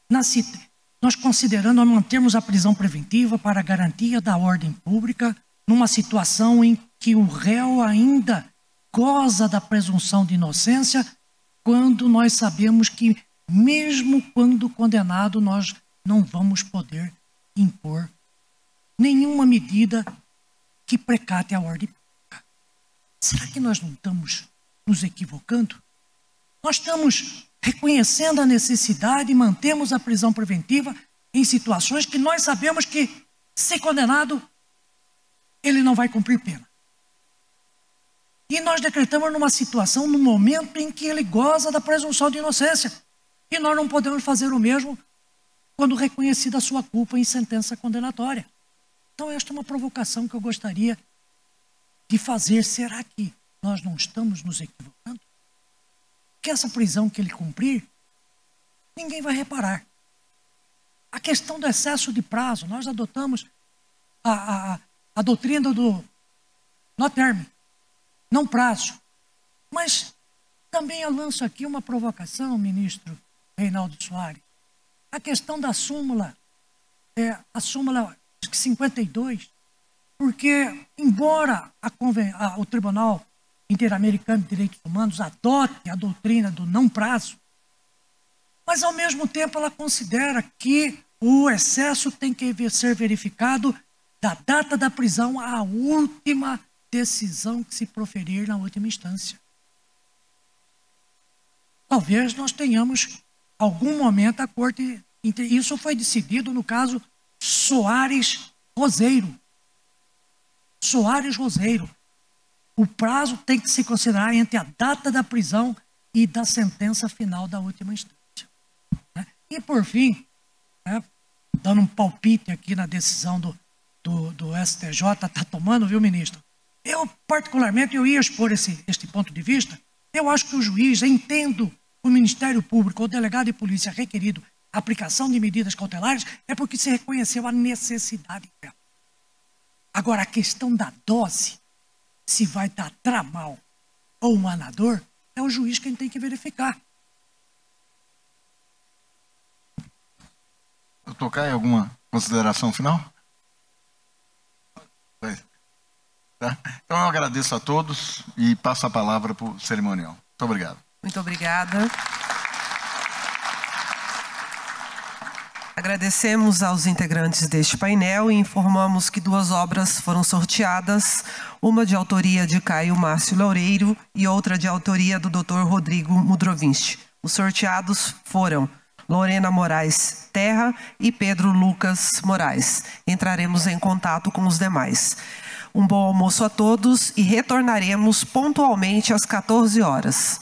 Nós considerando mantermos a prisão preventiva para a garantia da ordem pública numa situação em que o réu ainda goza da presunção de inocência, quando nós sabemos que, mesmo quando condenado, nós não vamos poder impor nenhuma medida que precate a ordem pública. Será que nós não estamos nos equivocando? Nós estamos reconhecendo a necessidade e mantemos a prisão preventiva em situações que nós sabemos que, se condenado, ele não vai cumprir pena. E nós decretamos numa situação, no momento em que ele goza da presunção de inocência. E nós não podemos fazer o mesmo quando reconhecida a sua culpa em sentença condenatória. Então, esta é uma provocação que eu gostaria de fazer. Será que nós não estamos nos equivocando? Que essa prisão que ele cumprir, ninguém vai reparar. A questão do excesso de prazo, nós adotamos a doutrina do no terme, não prazo. Mas também eu lanço aqui uma provocação, ministro Reinaldo Soares. A questão da súmula, a súmula 52, porque embora o Tribunal Interamericano de Direitos Humanos adote a doutrina do não prazo, mas ao mesmo tempo ela considera que o excesso tem que ser verificado da data da prisão à última decisão que se proferir na última instância. Talvez nós tenhamos algum momento a corte, isso foi decidido no caso Soares-Roseiro. Soares-Roseiro. O prazo tem que se considerar entre a data da prisão e da sentença final da última instância. E por fim, dando um palpite aqui na decisão do STJ, está tomando, viu, ministro? Eu, particularmente, eu ia expor este ponto de vista. Eu acho que o juiz, entendo o Ministério Público ou o delegado de polícia requerido a aplicação de medidas cautelares, é porque se reconheceu a necessidade dela. Agora, a questão da dose, se vai dar tramal ou um anador, é o juiz quem tem que verificar. Doutor Caio, alguma consideração final? Tá? Então eu agradeço a todos e passo a palavra para o cerimonial. Muito obrigado. Muito obrigada. Agradecemos aos integrantes deste painel e informamos que 2 obras foram sorteadas, uma de autoria de Caio Márcio Loureiro e outra de autoria do Dr. Rodrigo Mudrovinski. Os sorteados foram Lorena Moraes Terra e Pedro Lucas Moraes. Entraremos em contato com os demais. Um bom almoço a todos e retornaremos pontualmente às 14 horas.